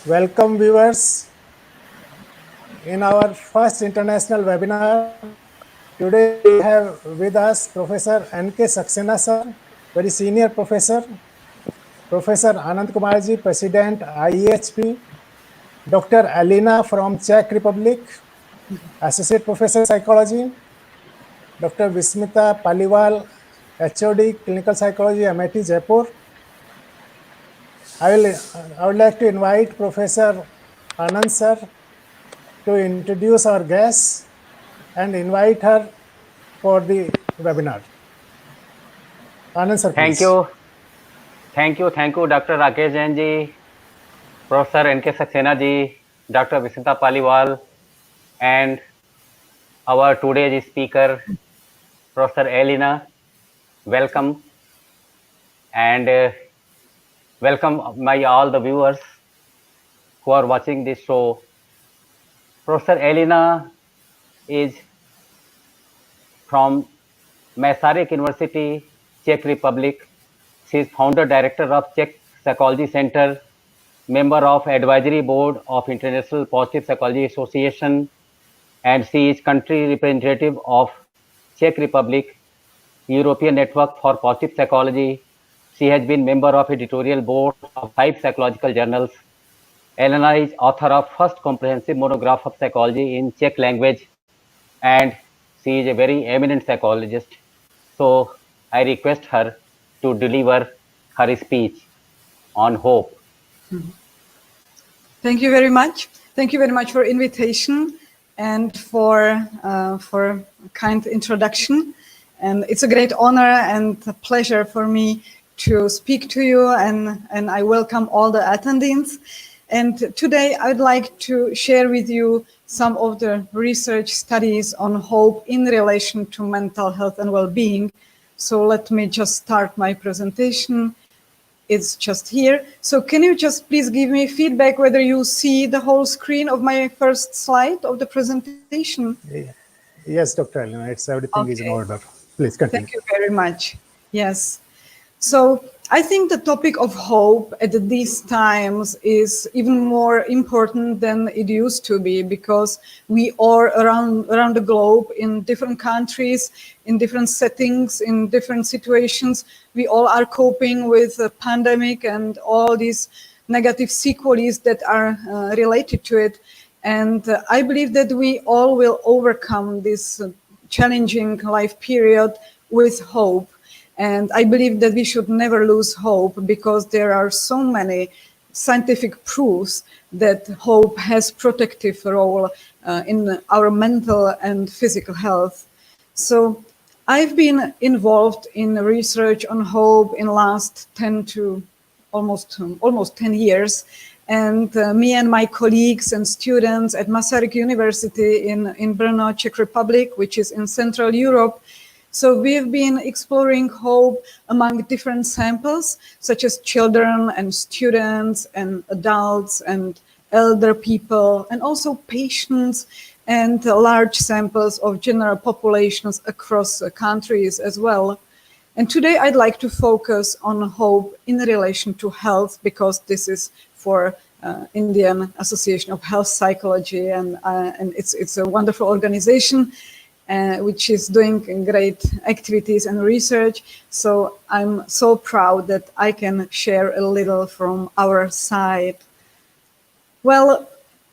Welcome viewers in our first international webinar. Today we have with us Professor N.K. Saxena sir, very senior professor, Professor Anand Kumarji, President IAHP, Dr. Alena from Czech Republic, Associate Professor Psychology, Dr. Vismita Paliwal, H.O.D. Clinical Psychology, MIT Jaipur. I would like to invite Professor Anand sir to introduce our guests and invite her for the webinar. Anand sir, Thank please. you. Thank you, Dr. Rakesh Jain ji, Professor N.K. Saxena ji, Dr. Vismita Paliwal, and our today's speaker, Professor Alena. Welcome, and welcome all the viewers who are watching this show. Professor Alena is from Masaryk University, Czech Republic. She is founder director of Czech Psychology Center, member of Advisory Board of International Positive Psychology Association, and she is country representative of Czech Republic, European Network for Positive Psychology. She has been member of editorial board of 5 psychological journals. Elena is author of first comprehensive monograph of psychology in Czech language, and she is a very eminent psychologist. So I request her to deliver her speech on hope. Thank you very much. Thank you very much for invitation and for kind introduction. And it's a great honor and a pleasure for me to speak to you, and I welcome all the attendees. And today I'd like to share with you some of the research studies on hope in relation to mental health and well-being. So let me just start my presentation. It's just here. So can you just please give me feedback whether you see the whole screen of my first slide of the presentation? Yes, Dr. Alena, everything is in order. Please continue. Thank you very much. Yes. So I think the topic of hope at these times is even more important than it used to be, because we are around the globe in different countries, in different settings, in different situations. We all are coping with the pandemic and all these negative sequelae that are related to it. And I believe that we all will overcome this challenging life period with hope. And I believe that we should never lose hope, because there are so many scientific proofs that hope has protective role in our mental and physical health. So I've been involved in research on hope in last 10 to almost 10 years. And me and my colleagues and students at Masaryk University in Brno, Czech Republic, which is in Central Europe. So we've been exploring hope among different samples, such as children and students and adults and elder people, and also patients, and large samples of general populations across countries as well. And today I'd like to focus on hope in relation to health, because this is for Indian Association of Health Psychology, and it's a wonderful organization. Which is doing great activities and research. So I'm so proud that I can share a little from our side. Well,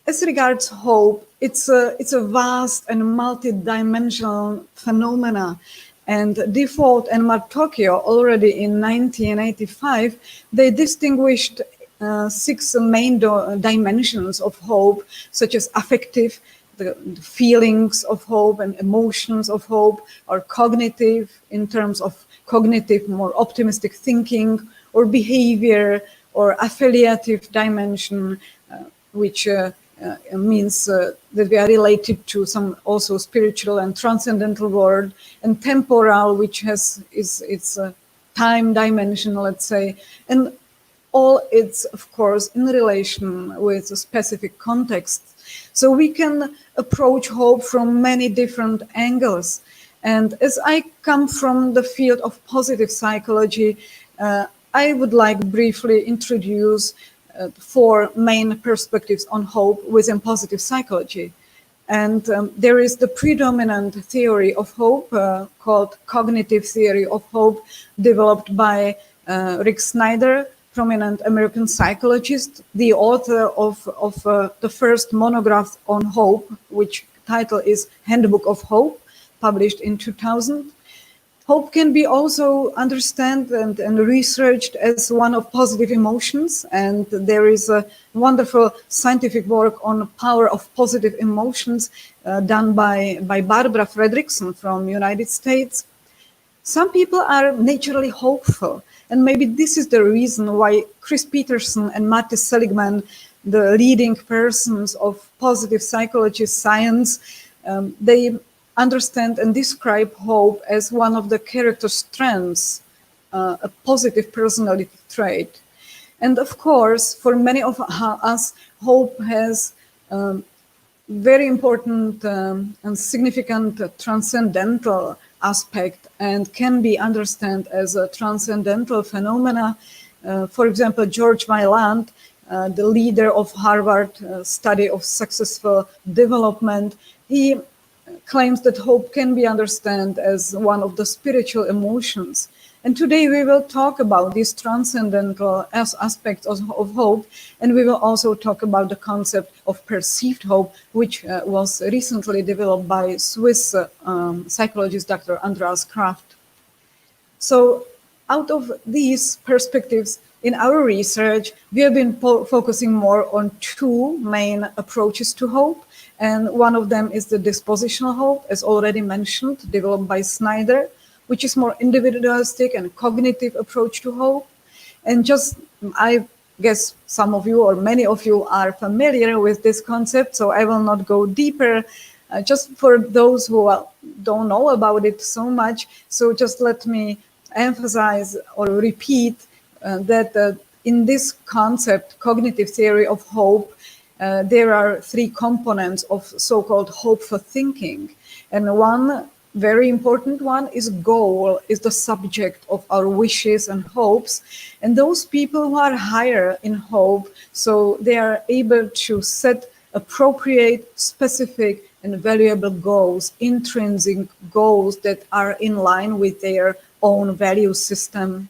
as regards hope, it's a vast and multi-dimensional phenomena. And Default and Martocchio, already in 1985, they distinguished 6 main dimensions of hope, such as affective, the feelings of hope and emotions of hope, or cognitive, in terms of cognitive, more optimistic thinking, or behavior, or affiliative dimension, which means that we are related to some also spiritual and transcendental world, and temporal, which has its time dimension, let's say, and all it's, of course, in relation with a specific context. So we can approach hope from many different angles. And as I come from the field of positive psychology, I would like briefly introduce four main perspectives on hope within positive psychology. And there is the predominant theory of hope called cognitive theory of hope, developed by Rick Snyder, prominent American psychologist, the author of the first monograph on hope, which title is Handbook of Hope, published in 2000. Hope can be also understood and researched as one of positive emotions, and there is a wonderful scientific work on power of positive emotions done by Barbara Fredrickson from United States. Some people are naturally hopeful, and maybe this is the reason why Chris Peterson and Marty Seligman, the leading persons of positive psychology science, they understand and describe hope as one of the character strengths, a positive personality trait. And of course, for many of us, hope has very important and significant transcendental aspect and can be understood as a transcendental phenomena. For example, George Weiland, the leader of Harvard study of successful development, he claims that hope can be understood as one of the spiritual emotions. And today we will talk about these transcendental aspects of hope, and we will also talk about the concept of perceived hope, which was recently developed by Swiss psychologist Dr. Andreas Kraft. So out of these perspectives, in our research, we have been focusing more on two main approaches to hope. And one of them is the dispositional hope, as already mentioned, developed by Snyder, which is more individualistic and cognitive approach to hope. And just, I guess some of you or many of you are familiar with this concept, so I will not go deeper. Just for those who don't know about it so much, so just let me emphasize or repeat that in this concept, cognitive theory of hope, there are three components of so-called hopeful thinking. And one very important one is goal, is the subject of our wishes and hopes. And those people who are higher in hope, so they are able to set appropriate, specific, and valuable goals, intrinsic goals that are in line with their own value system.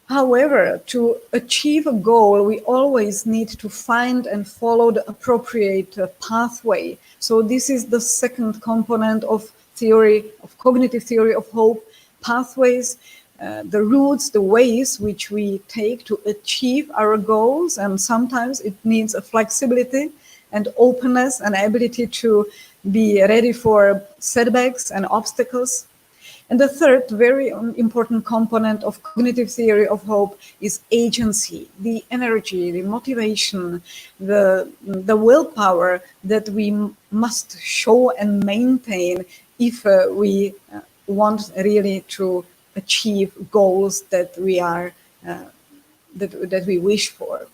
However, to achieve a goal, we always need to find and follow the appropriate pathway. So this is the second component of theory, of cognitive theory of hope, pathways, the routes, the ways which we take to achieve our goals. And sometimes it needs a flexibility and openness and ability to be ready for setbacks and obstacles. And the third very important component of cognitive theory of hope is agency, the energy, the motivation, the willpower that we must show and maintain if we want really to achieve goals that we are that we wish for.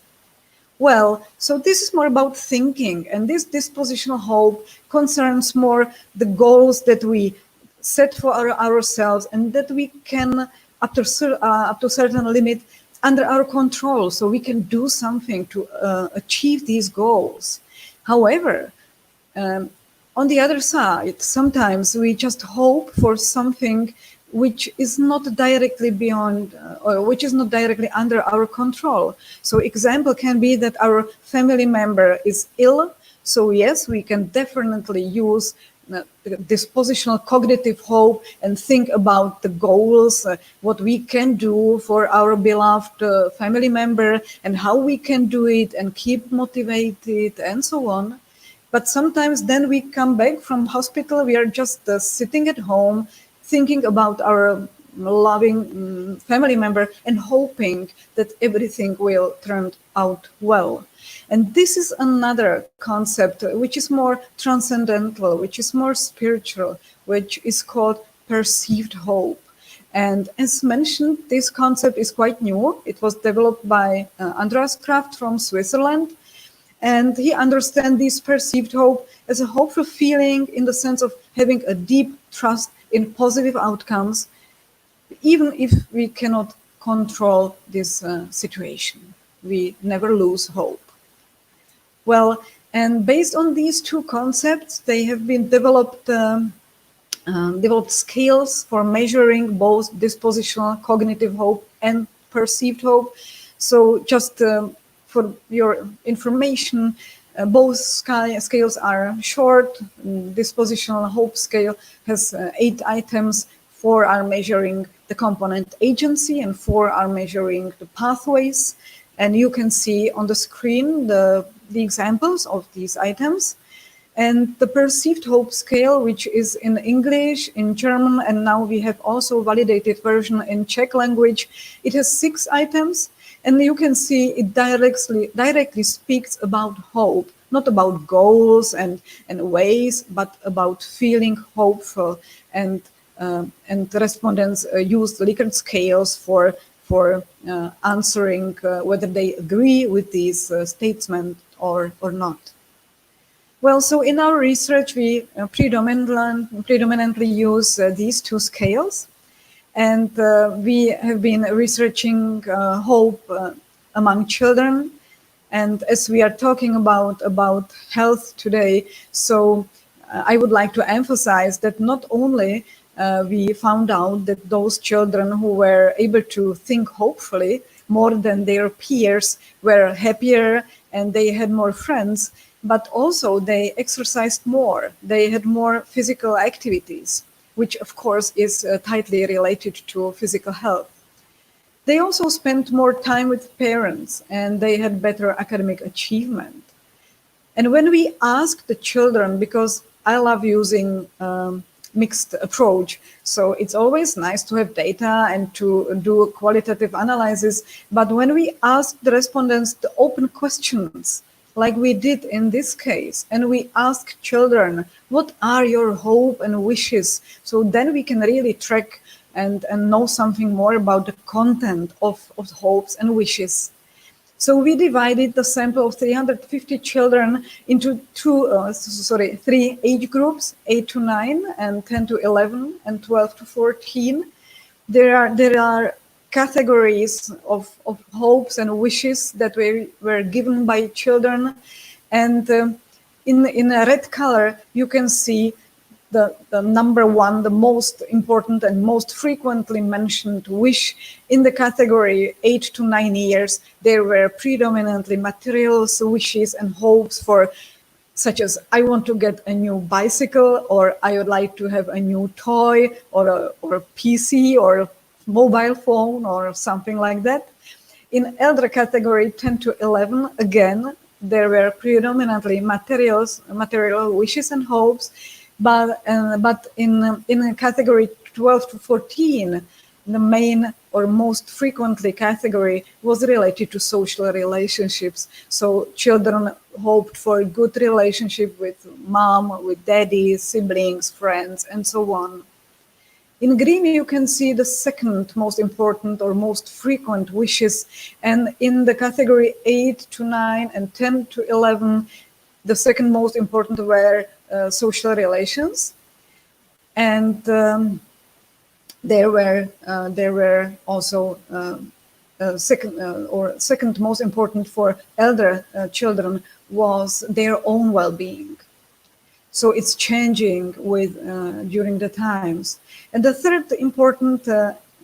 Well, so this is more about thinking, and this dispositional hope concerns more the goals that we set for ourselves and that we can, up to certain limit, under our control, so we can do something to achieve these goals. However, on the other side, sometimes we just hope for something which is not directly beyond, or which is not directly under our control. So example can be that our family member is ill. So yes, we can definitely use dispositional cognitive hope and think about the goals, what we can do for our beloved family member and how we can do it and keep motivated and so on. But sometimes then we come back from hospital, we are just sitting at home, thinking about our loving family member and hoping that everything will turn out well. And this is another concept which is more transcendental, which is more spiritual, which is called perceived hope. And as mentioned, this concept is quite new. It was developed by Andreas Kraft from Switzerland. And he understands this perceived hope as a hopeful feeling in the sense of having a deep trust in positive outcomes, even if we cannot control this situation. we never lose hope. Well, and based on these two concepts, they have been developed scales for measuring both dispositional cognitive hope and perceived hope. So just for your information, both scales are short. Dispositional hope scale has 8 items. 4 are measuring the component agency and 4 are measuring the pathways. And you can see on the screen the examples of these items. And the perceived hope scale, which is in English, in German, and now we have also validated version in Czech language, it has 6 items. And you can see it directly speaks about hope, not about goals and ways, but about feeling hopeful. And respondents used Likert scales for answering whether they agree with these statements or not. Well, so in our research, we predominantly use these 2 scales. And we have been researching hope among children. And as we are talking about health today, so I would like to emphasize that not only we found out that those children who were able to think hopefully more than their peers were happier and they had more friends, but also they exercised more. They had more physical activities, which of course is tightly related to physical health. They also spent more time with parents and they had better academic achievement. And when we asked the children, because I love using mixed approach, so it's always nice to have data and to do a qualitative analysis, but when we asked the respondents the open questions, like we did in this case, and we ask children, what are your hope and wishes? So then we can really track and know something more about the content of hopes and wishes. So we divided the sample of 350 children into 3 age groups, 8 to 9 and 10 to 11 and 12 to 14. There are categories of hopes and wishes that were given by children. And in a red color, you can see the number 1, the most important and most frequently mentioned wish in the category 8 to 9 years. There were predominantly material wishes and hopes for, such as I want to get a new bicycle, or I would like to have a new toy, or a PC, or mobile phone, or something like that. In elder category 10 to 11, again, there were predominantly material wishes and hopes, but in category 12 to 14, the main or most frequently category was related to social relationships. So children hoped for a good relationship with mom, with daddy, siblings, friends, and so on. In green, you can see the second most important or most frequent wishes. And in the category 8 to 9 and 10 to 11, the second most important were social relations. And there were also second most important for elder children was their own well-being. So it's changing with during the times. And the third important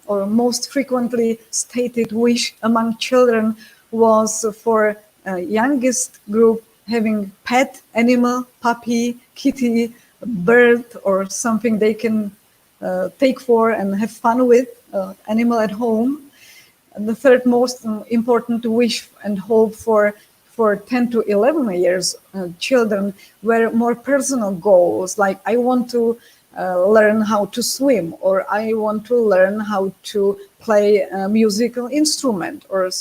or most frequently stated wish among children was for youngest group having pet animal, puppy, kitty, bird, or something they can take for and have fun with, animal at home. And the third most important wish and hope for 10 to 11 years children were more personal goals, like I want to learn how to swim, or I want to learn how to play a musical instrument, or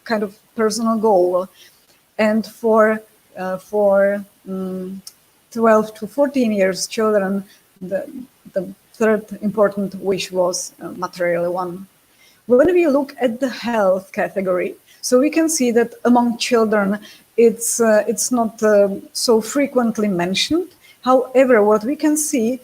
kind of personal goal. And for 12 to 14 years children, the third important wish was material one. When we look at the health category, so we can see that among children, it's not so frequently mentioned. However, what we can see,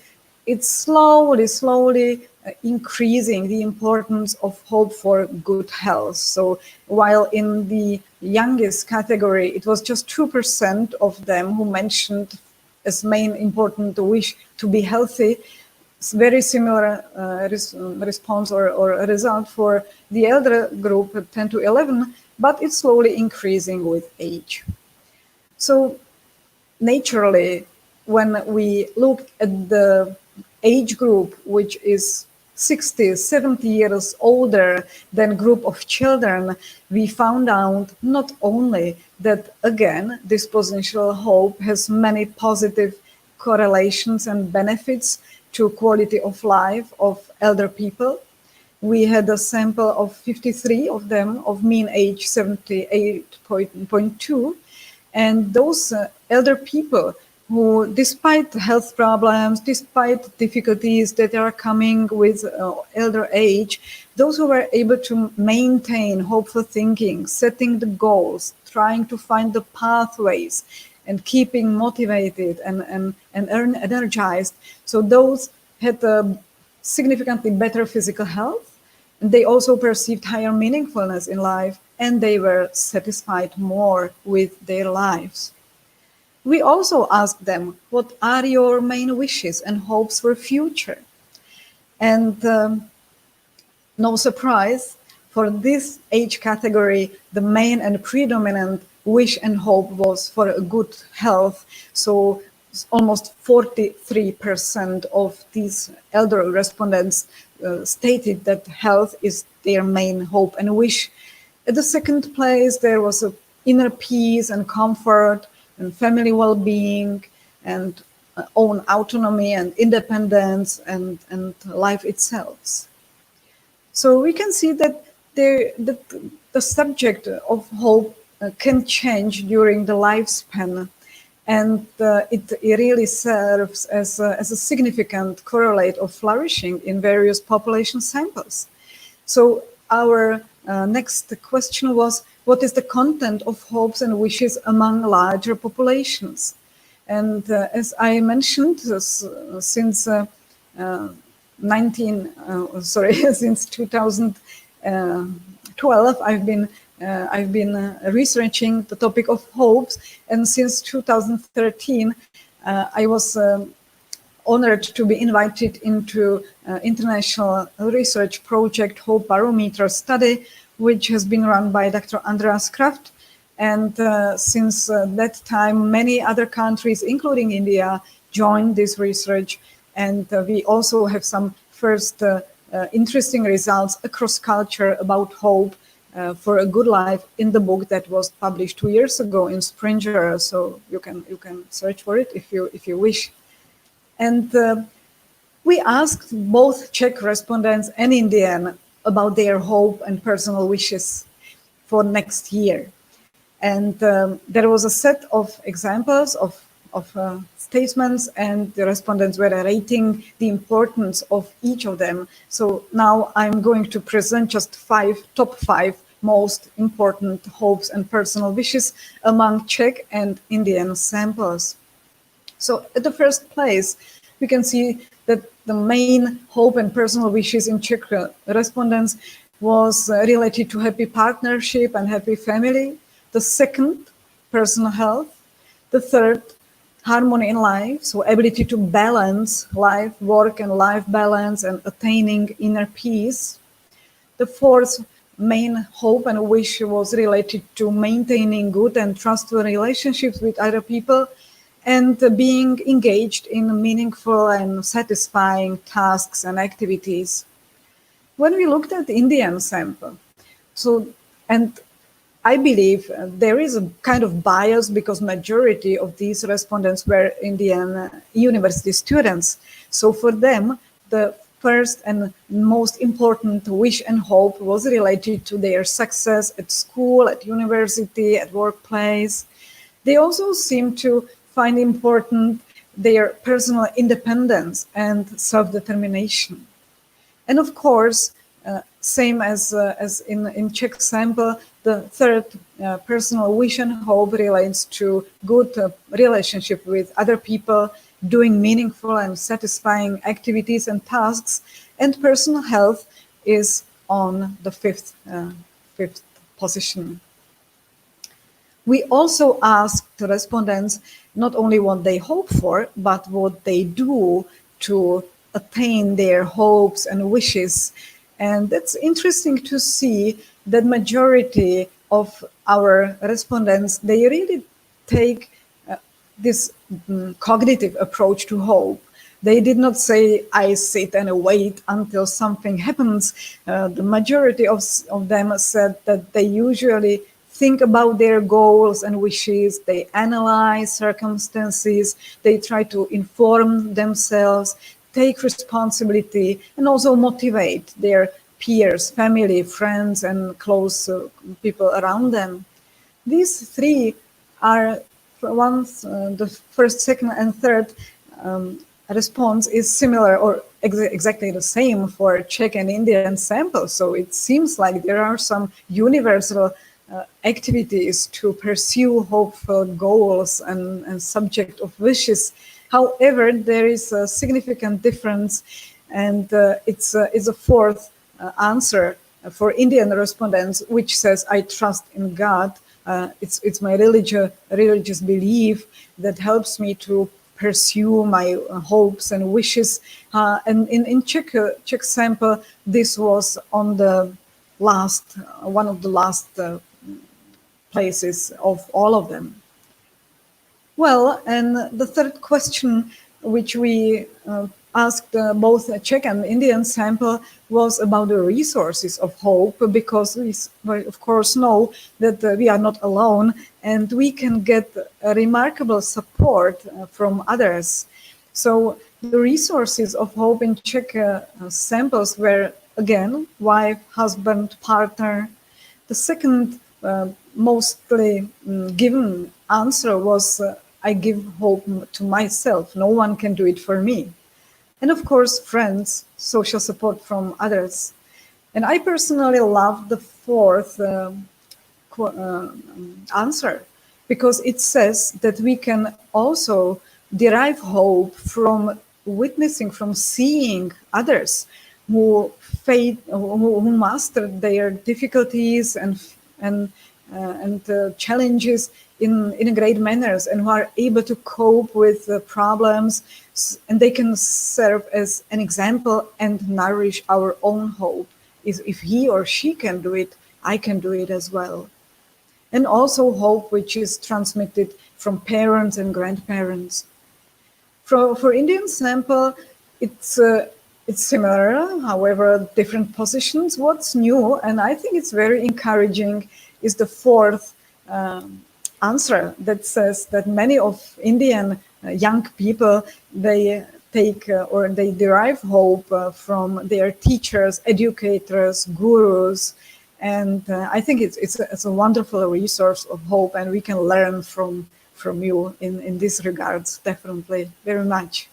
it's slowly increasing the importance of hope for good health. So while in the youngest category, it was just 2% of them who mentioned as main important wish to be healthy, it's very similar response or result for the elder group, 10 to 11, but it's slowly increasing with age. So naturally, when we look at the age group, which is 60, 70 years older than group of children, we found out not only that, again, this potential hope has many positive correlations and benefits to quality of life of elder people. We had a sample of 53 of them of mean age 78.2, and those elder people who, despite health problems, despite difficulties that are coming with elder age, those who were able to maintain hopeful thinking, setting the goals, trying to find the pathways, and keeping motivated and energized. So those had significantly better physical health. And they also perceived higher meaningfulness in life, and they were satisfied more with their lives. We also asked them, what are your main wishes and hopes for future? And no surprise, for this age category, the main and predominant wish and hope was for a good health. So almost 43% of these elder respondents stated that health is their main hope and wish. At the second place, there was a inner peace and comfort and family well-being and own autonomy and independence and life itself. So we can see that the subject of hope can change during the lifespan, and it really serves as a significant correlate of flourishing in various population samples. So our next question was, what is the content of hopes and wishes among larger populations? And as I mentioned, since 2012, I've been researching the topic of hopes, and since 2013, I was honored to be invited into international research project Hope Barometer study, which has been run by Dr. Andreas Kraft. And since that time, many other countries, including India, joined this research. And we also have some first interesting results across culture about hope for a good life in the book that was published 2 years ago in Springer. So you can search for it if you wish. And we asked both Czech respondents and Indian about their hope and personal wishes for next year. And there was a set of examples of statements, and the respondents were rating the importance of each of them. So now I'm going to present just top five most important hopes and personal wishes among Czech and Indian samples. So at the first place, we can see that the main hope and personal wishes in Czech respondents was related to happy partnership and happy family. The second, personal health. The third, harmony in life, so ability to balance life, work and life balance and attaining inner peace. The fourth main hope and wish was related to maintaining good and trustful relationships with other people and being engaged in meaningful and satisfying tasks and activities. When we looked at the Indian sample, and I believe there is a kind of bias because majority of these respondents were Indian university students. So for them, the first and most important wish and hope was related to their success at school, at university, at workplace. They also seem to find important their personal independence and self-determination. And of course, same as in Czech sample, the third personal wish and hope relates to good relationship with other people, doing meaningful and satisfying activities and tasks, and personal health is on the fifth position. We also asked the respondents not only what they hope for, but what they do to attain their hopes and wishes. And it's interesting to see that majority of our respondents, they really take this cognitive approach to hope. They did not say, I sit and wait until something happens. The majority of them said that they usually think about their goals and wishes, they analyze circumstances, they try to inform themselves, take responsibility, and also motivate their peers, family, friends, and close people around them. These three are once the first, second, and third response is similar or exactly the same for Czech and Indian samples. So it seems like there are some universal activities to pursue hopeful goals and subject of wishes. However, there is a significant difference, and it's a fourth answer for Indian respondents, which says, I trust in God. It's my religious belief that helps me to pursue my hopes and wishes. And in Czech sample, this was on the last, one of the last places of all of them. Well, and the third question, which we asked both Czech and Indian sample, was about the resources of hope, because we of course know that we are not alone and we can get a remarkable support from others. So the resources of hope in Czech samples were, again, wife, husband, partner. The second mostly given answer was, I give hope to myself. No one can do it for me. And of course, friends, social support from others. And I personally love the fourth answer, because it says that we can also derive hope from witnessing, from seeing others who mastered their difficulties and challenges in great manners, and who are able to cope with problems, and they can serve as an example and nourish our own hope. If he or she can do it, I can do it as well. And also hope which is transmitted from parents and grandparents. For Indian sample, it's similar, however, different positions. What's new, and I think it's very encouraging, is the fourth answer that says that many of Indian young people, they take or they derive hope from their teachers, educators, gurus, and I think it's a wonderful resource of hope, and we can learn from you in these regards, definitely, very much.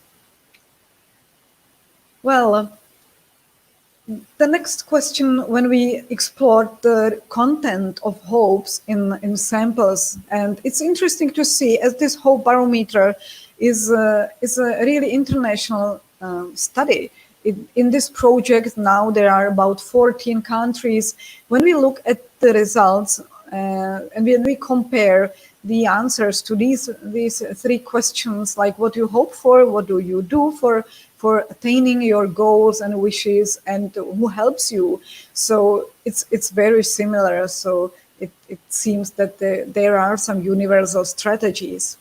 Well, the next question, when we explored the content of hopes in samples, and it's interesting to see, as this hope barometer is a really international study. In this project now there are about 14 countries. When we look at the results and when we compare the answers to these three questions, like what you hope for, what do you do for attaining your goals and wishes, and who helps you. So it's very similar. So it seems that there are some universal strategies.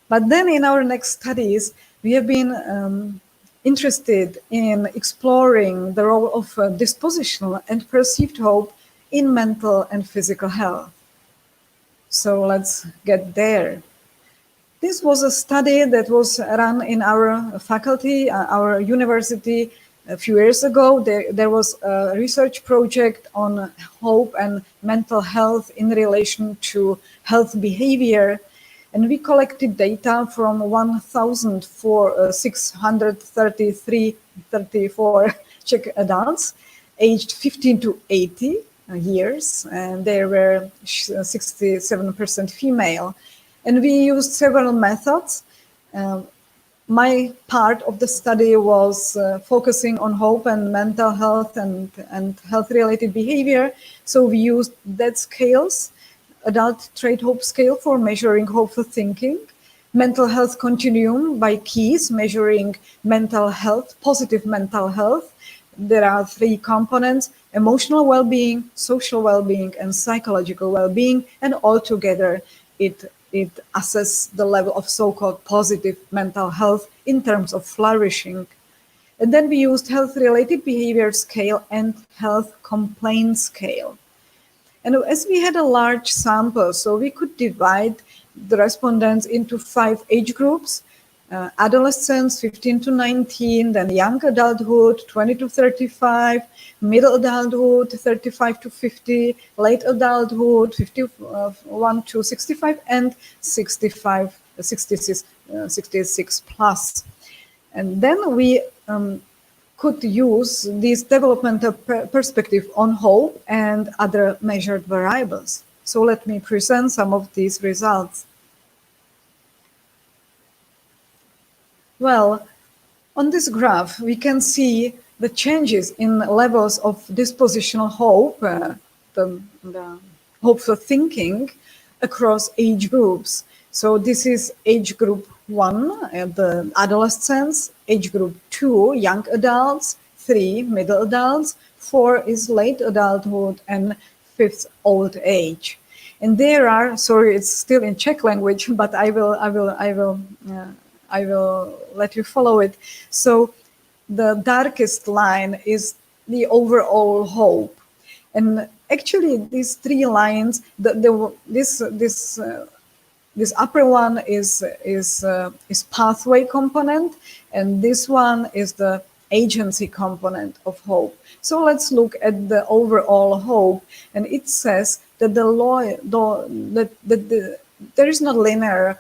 But then in our next studies, we have been interested in exploring the role of dispositional and perceived hope in mental and physical health. So let's get there. This was a study that was run in our faculty, our university a few years ago. There was a research project on hope and mental health in relation to health behavior. And we collected data from 1,634 Czech adults aged 15 to 80 years, and they were 67% female. And we used several methods. my part of the study was focusing on hope and mental health and health-related behavior. So we used that scales, adult trait hope scale for measuring hopeful thinking, mental health continuum by keys measuring mental health, positive mental health. There are 3 components: emotional well-being, social well-being, and psychological well-being, and altogether it assesses the level of so-called positive mental health in terms of flourishing. And then we used health-related behavior scale and health complaint scale. And as we had a large sample, so we could divide the respondents into 5 age groups: adolescents 15 to 19, then young adulthood 20 to 35, middle adulthood 35 to 50, late adulthood 51 to 65, and 66 plus. And then we could use this developmental perspective on hope and other measured variables. So let me present some of these results. Well, on this graph, we can see the changes in levels of dispositional hope, the hopeful thinking across age groups. So this is age group 1, the adolescents, age group 2, young adults, 3, middle adults, 4 is late adulthood, and 5th, old age. And there are, sorry, it's still in Czech language, but I will let you follow it. So the darkest line is the overall hope. And actually these 3 lines, this upper one is pathway component, and this one is the agency component of hope. So let's look at the overall hope, and it says that there is not linear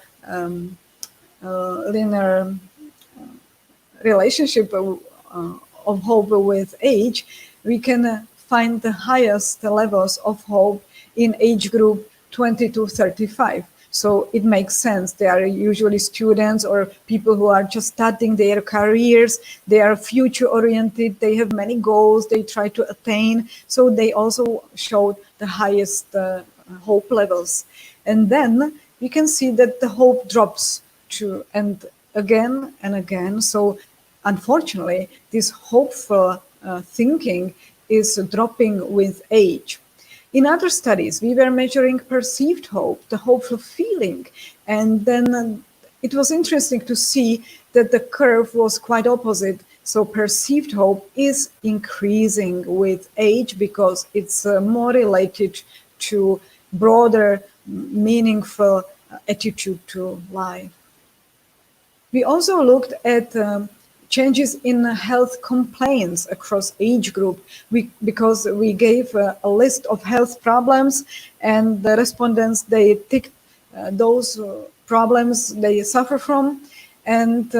relationship of hope with age. We can find the highest levels of hope in age group 20 to 35. So it makes sense. They are usually students or people who are just starting their careers. They are future oriented. They have many goals they try to attain. So they also showed the highest hope levels. And then you can see that the hope drops to and again. So unfortunately, this hopeful thinking is dropping with age. In other studies, we were measuring perceived hope, the hopeful feeling, and then it was interesting to see that the curve was quite opposite. So perceived hope is increasing with age because it's more related to broader, meaningful attitude to life. We also looked at changes in health complaints across age group because we gave a list of health problems, and the respondents, they ticked those problems they suffer from. And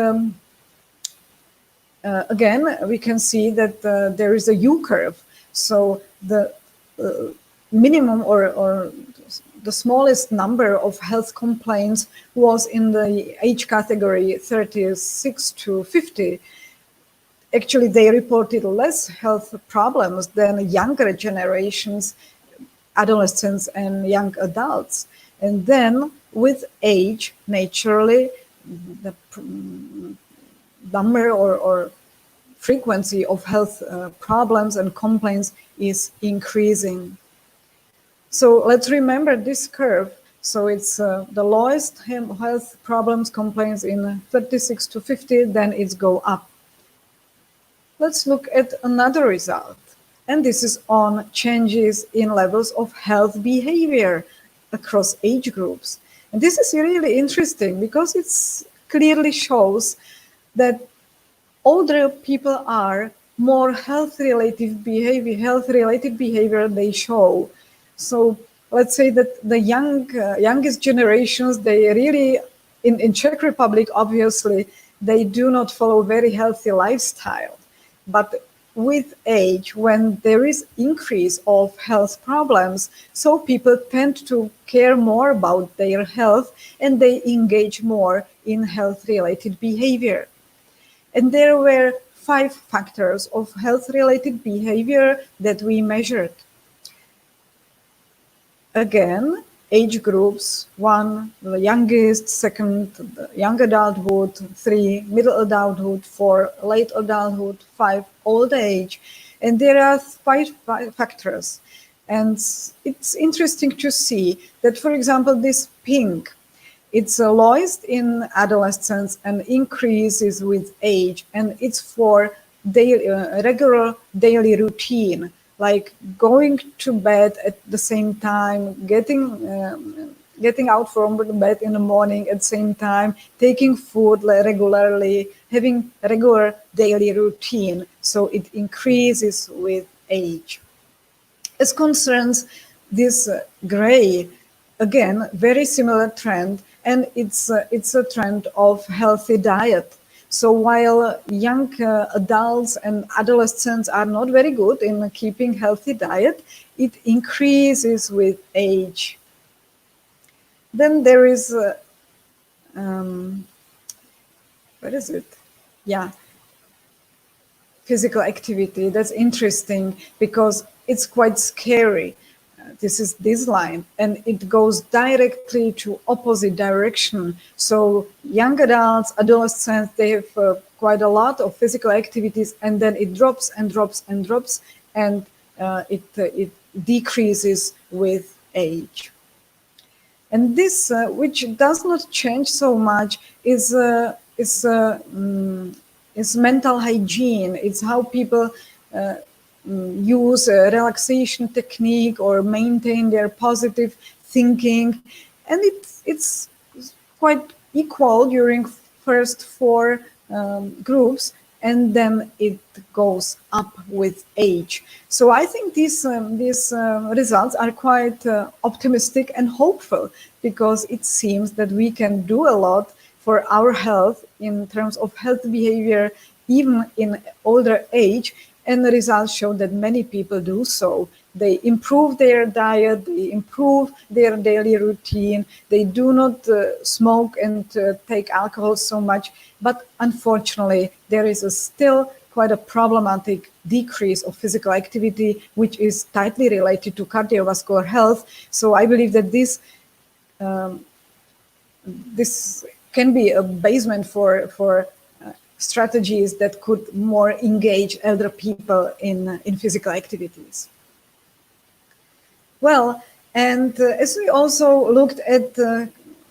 again, we can see that there is a U-curve. So the minimum or the smallest number of health complaints was in the age category 36 to 50. Actually, they reported less health problems than younger generations, adolescents and young adults. And then with age, naturally, the number or frequency of health problems and complaints is increasing. So let's remember this curve. So it's the lowest health problems, complaints in 36 to 50, then it's go up. Let's look at another result. And this is on changes in levels of health behavior across age groups. And this is really interesting because it clearly shows that older people are more health-related behavior they show. So let's say that the youngest generations, they really, in Czech Republic, obviously, they do not follow very healthy lifestyle. But with age, when there is increase of health problems, so people tend to care more about their health and they engage more in health-related behavior. And there were 5 factors of health-related behavior that we measured. Again, age groups: 1, the youngest; 2, the young adulthood; 3, middle adulthood; 4, late adulthood; 5, old age. And there are 5 factors. And it's interesting to see that, for example, this pink, it's lowest in adolescence and increases with age, and it's for daily, regular daily routine, like going to bed at the same time, getting out from the bed in the morning at the same time, taking food regularly, having regular daily routine. So it increases with age. As concerns this gray, again, very similar trend, and it's a trend of healthy diet. So while young adults and adolescents are not very good in keeping healthy diet, it increases with age. Then there is, what is it? Yeah, physical activity. That's interesting because it's quite scary. This is this line, and it goes directly to opposite direction. So young adults, adolescents, they have quite a lot of physical activities, and then it drops and drops and drops, and it decreases with age. And this, which does not change so much, is mental hygiene. It's how people use a relaxation technique or maintain their positive thinking, and it's quite equal during first 4 groups, and then it goes up with age. So I think these results are quite optimistic and hopeful, because it seems that we can do a lot for our health in terms of health behavior even in older age. And the results show that many people do so. They improve their diet, they improve their daily routine, they do not smoke and take alcohol so much. But unfortunately, there is still quite a problematic decrease of physical activity, which is tightly related to cardiovascular health. So I believe that this can be a basement for strategies that could more engage elder people in physical activities. Well, and as we also looked at the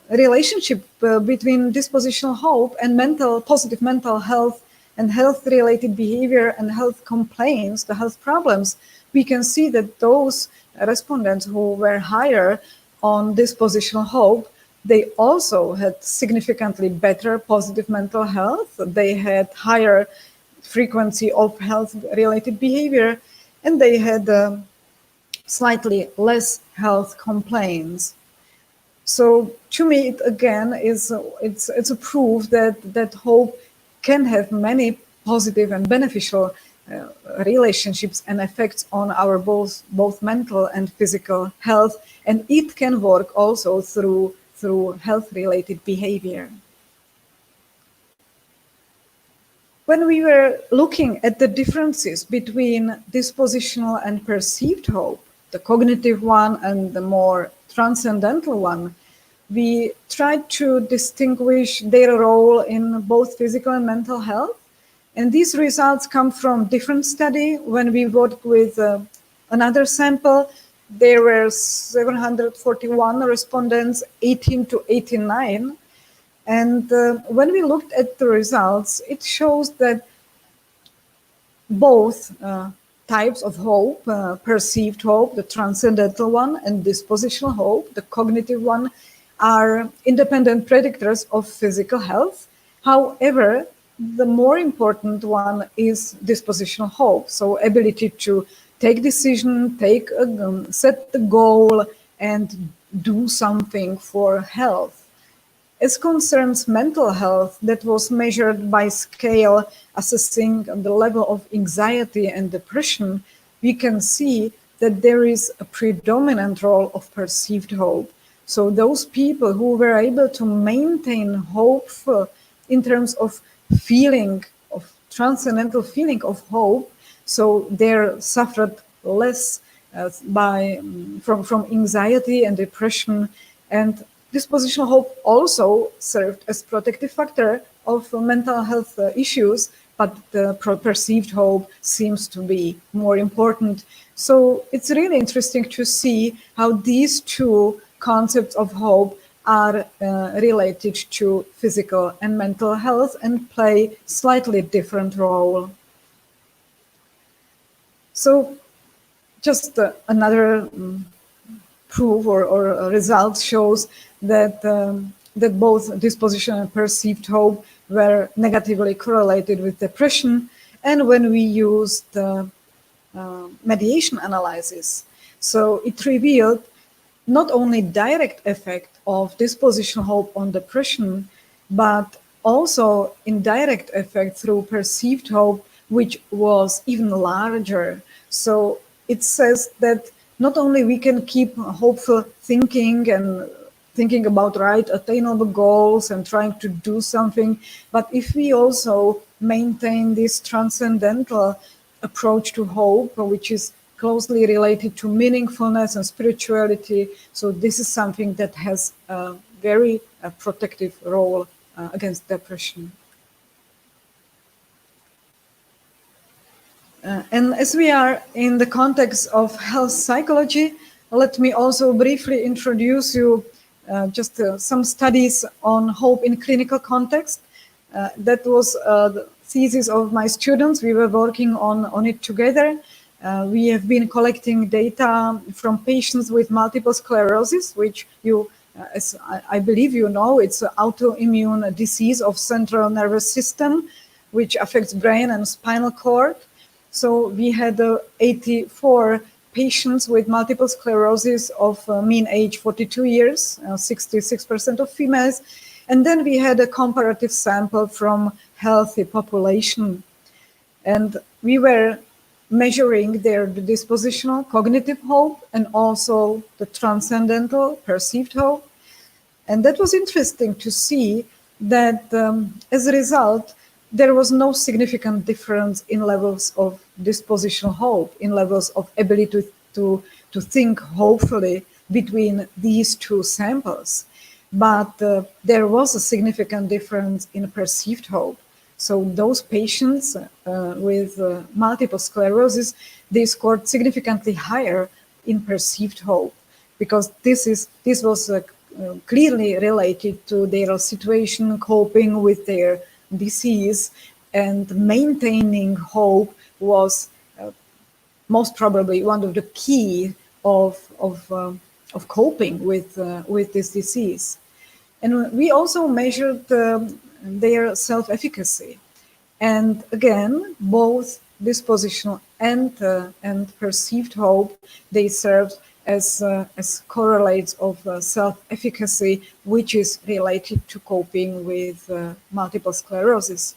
relationship between dispositional hope and positive mental health and health-related behavior and health complaints, the health problems, we can see that those respondents who were higher on dispositional hope, they also had significantly better positive mental health. They had higher frequency of health-related behavior, and they had slightly less health complaints. So to me, it again is it's a proof that hope can have many positive and beneficial relationships and effects on our both mental and physical health, and it can work also through health-related behavior. When we were looking at the differences between dispositional and perceived hope, the cognitive one and the more transcendental one, we tried to distinguish their role in both physical and mental health. And these results come from different study. When we worked with another sample, there were 741 respondents, 18 to 89. And when we looked at the results, it shows that both types of hope, perceived hope, the transcendental one, and dispositional hope, the cognitive one, are independent predictors of physical health. However, the more important one is dispositional hope, so ability to take decision, set the goal, and do something for health. As concerns mental health, that was measured by scale assessing the level of anxiety and depression, we can see that there is a predominant role of perceived hope. So those people who were able to maintain hope in terms of feeling, of transcendental feeling of hope, so they suffered less from anxiety and depression, and this positional hope also served as protective factor of mental health issues, but the perceived hope seems to be more important. So it's really interesting to see how these two concepts of hope are related to physical and mental health and play slightly different role. So just another proof or result shows that that both disposition and perceived hope were negatively correlated with depression, and when we used mediation analysis, so it revealed not only direct effect of dispositional hope on depression, but also indirect effect through perceived hope, which was even larger. So it says that not only we can keep hopeful thinking and thinking about right attainable goals and trying to do something, but if we also maintain this transcendental approach to hope, which is closely related to meaningfulness and spirituality, so this is something that has a very protective role against depression. And as we are in the context of health psychology, let me also briefly introduce you just some studies on hope in clinical context. That was the thesis of my students. We were working on it together. We have been collecting data from patients with multiple sclerosis, which you, as I believe you know, it's an autoimmune disease of central nervous system, which affects brain and spinal cord. So we had 84 patients with multiple sclerosis of mean age 42 years, 66% of females. And then we had a comparative sample from healthy population. And we were measuring their dispositional cognitive hope and also the transcendental perceived hope. And that was interesting to see that as a result, there was no significant difference in levels of dispositional hope, in levels of ability to think hopefully between these two samples. But there was a significant difference in perceived hope. So those patients with multiple sclerosis, they scored significantly higher in perceived hope, because this was clearly related to their situation, coping with their disease, and maintaining hope was most probably one of the key of coping with this disease. And we also measured their self-efficacy, and again, both dispositional and perceived hope, they served as correlates of self-efficacy, which is related to coping with multiple sclerosis.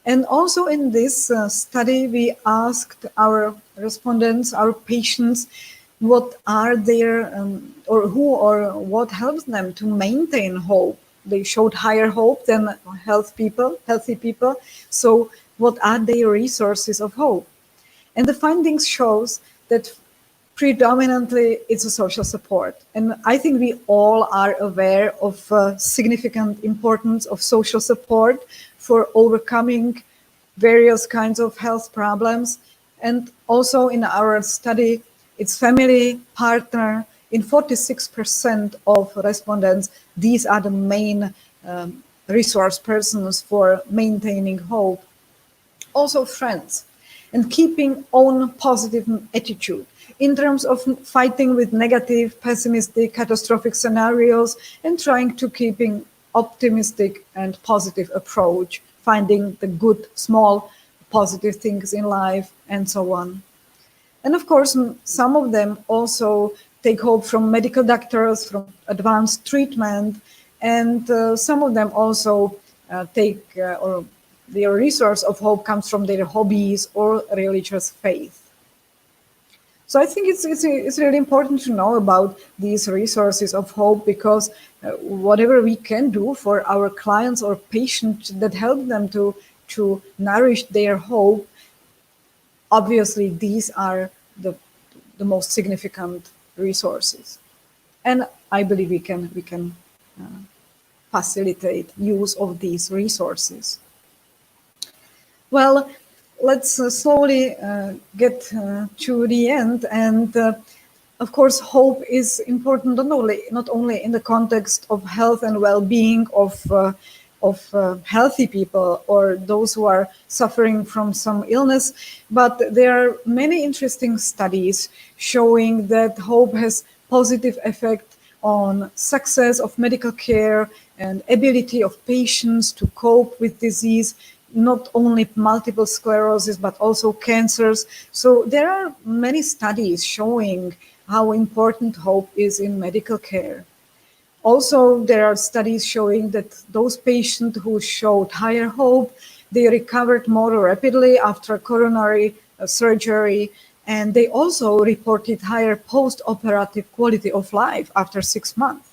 And also in this study, we asked our respondents, our patients, what are their, or who or what helps them to maintain hope. They showed higher hope than healthy people. So what are their resources of hope? And the findings shows that predominantly it's a social support. And I think we all are aware of significant importance of social support for overcoming various kinds of health problems. And also in our study, it's family, partner. In 46% of respondents, these are the main resource persons for maintaining hope. Also friends, and keeping own positive attitude in terms of fighting with negative, pessimistic, catastrophic scenarios, and trying to keeping optimistic and positive approach, finding the good, small, positive things in life, and so on. And of course, some of them also take hope from medical doctors, from advanced treatment, And some of them also take, or their resource of hope comes from their hobbies or religious faith. So I think it's really important to know about these resources of hope, because whatever we can do for our clients or patients that help them to nourish their hope, obviously these are the most significant resources. And I believe we can facilitate use of these resources. Well, let's slowly get to the end. And of course, hope is important not only in the context of health and well-being of healthy people or those who are suffering from some illness, but there are many interesting studies showing that hope has positive effect on success of medical care and ability of patients to cope with disease, not only multiple sclerosis, but also cancers. So there are many studies showing how important hope is in medical care. Also, there are studies showing that those patients who showed higher hope, they recovered more rapidly after coronary surgery, and they also reported higher post-operative quality of life after 6 months.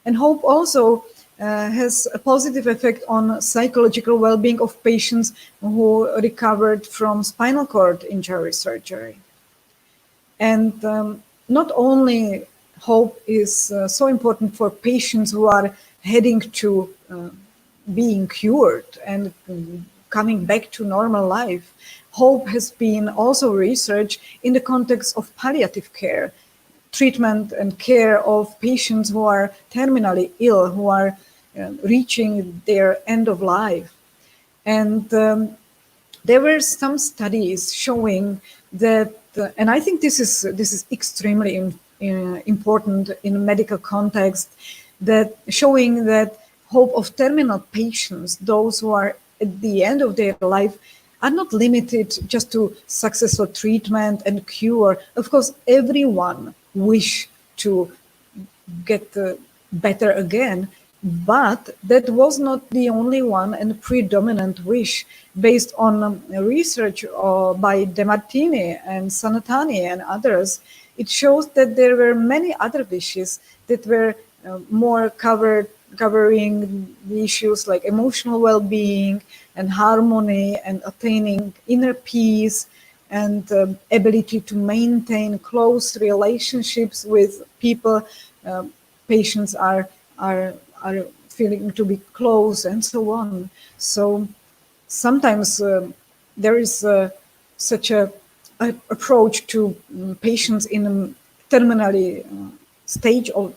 And hope also has a positive effect on psychological well-being of patients who recovered from spinal cord injury surgery. And not only hope is so important for patients who are heading to being cured and coming back to normal life, hope has been also researched in the context of palliative care, treatment and care of patients who are terminally ill, who are reaching their end of life. And there were some studies showing that, and I think this is extremely important in medical context, that showing that hope of terminal patients, those who are at the end of their life, are not limited just to successful treatment and cure. Of course, everyone wish to get better again, but that was not the only one and predominant wish. Based on research by De Martini and Sanatani and others, it shows that there were many other wishes that were more covering the issues like emotional well-being and harmony and attaining inner peace and ability to maintain close relationships with people patients are feeling to be close and so on. So sometimes there is such a approach to patients in a terminal stage of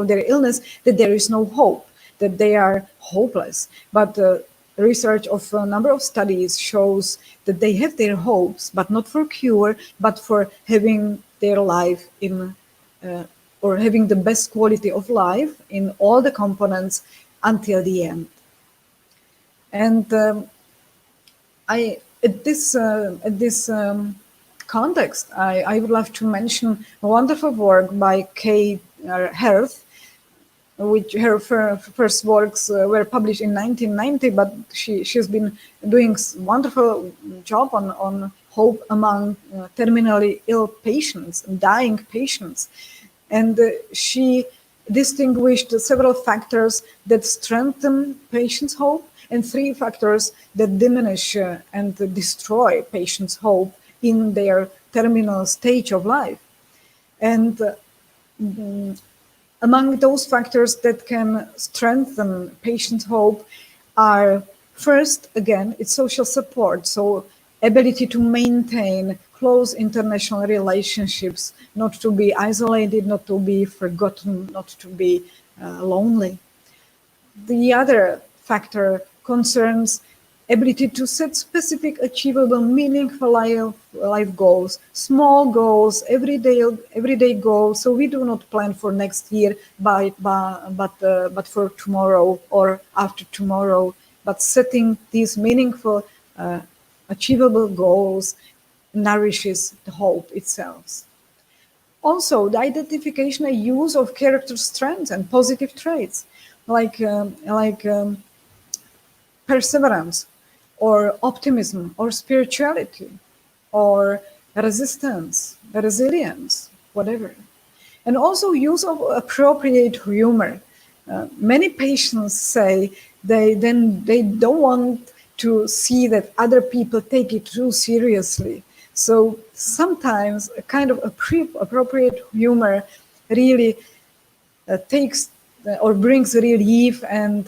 their illness that there is no hope, that they are hopeless. But research of a number of studies shows that they have their hopes, but not for cure, but for having their life in or having the best quality of life in all the components until the end. And at this context, I would love to mention a wonderful work by Kay Herth, which her first works were published in 1990, but she's been doing wonderful job on hope among terminally ill patients, dying patients. And she distinguished several factors that strengthen patients' hope and 3 factors that diminish and destroy patients' hope in their terminal stage of life. And among those factors that can strengthen patients' hope are, first, again, it's social support. So ability to maintain close international relationships, not to be isolated, not to be forgotten, not to be lonely. The other factor concerns ability to set specific, achievable, meaningful life goals, small goals, everyday goals. So we do not plan for next year, but for tomorrow or after tomorrow. But setting these meaningful, achievable goals nourishes the hope itself. Also, the identification and use of character strengths and positive traits, like perseverance, or optimism, or spirituality, or resistance, resilience, whatever. And also use of appropriate humor. Many patients say they don't want to see that other people take it too seriously. So sometimes a kind of appropriate humor really takes or brings relief and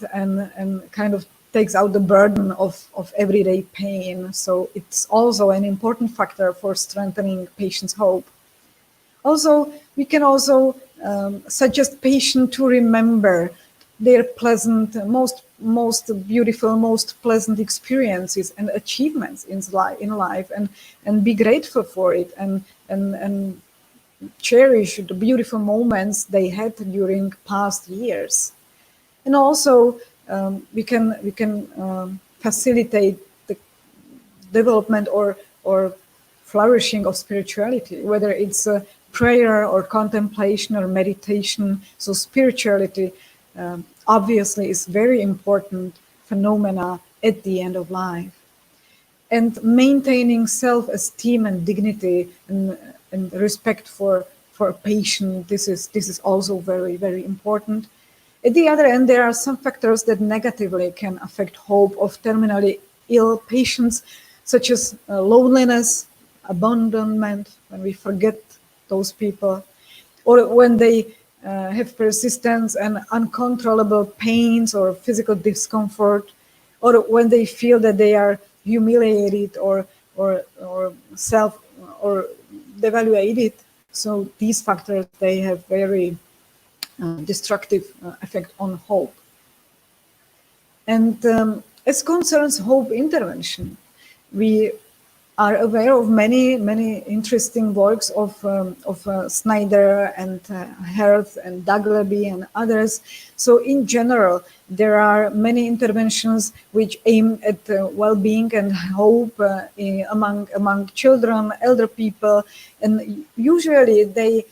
kind of takes out the burden of everyday pain. So it's also an important factor for strengthening patients' hope. Also, we can also suggest patients to remember their pleasant, most beautiful, most pleasant experiences and achievements in life, and be grateful for it, and cherish the beautiful moments they had during past years. And also, we can facilitate the development or flourishing of spirituality, whether it's prayer or contemplation or meditation. So spirituality obviously is very important phenomena at the end of life. And maintaining self-esteem and dignity and respect for a patient, this is also very, very important. At the other end, there are some factors that negatively can affect hope of terminally ill patients, such as loneliness, abandonment, when we forget those people, or when they have persistence and uncontrollable pains or physical discomfort, or when they feel that they are humiliated or devaluated. So these factors, they have very destructive effect on hope. And as concerns hope intervention, we are aware of many interesting works of Snyder and Herth and Duglaby and others. So in general, there are many interventions which aim at well-being and hope among children, elder people, and usually they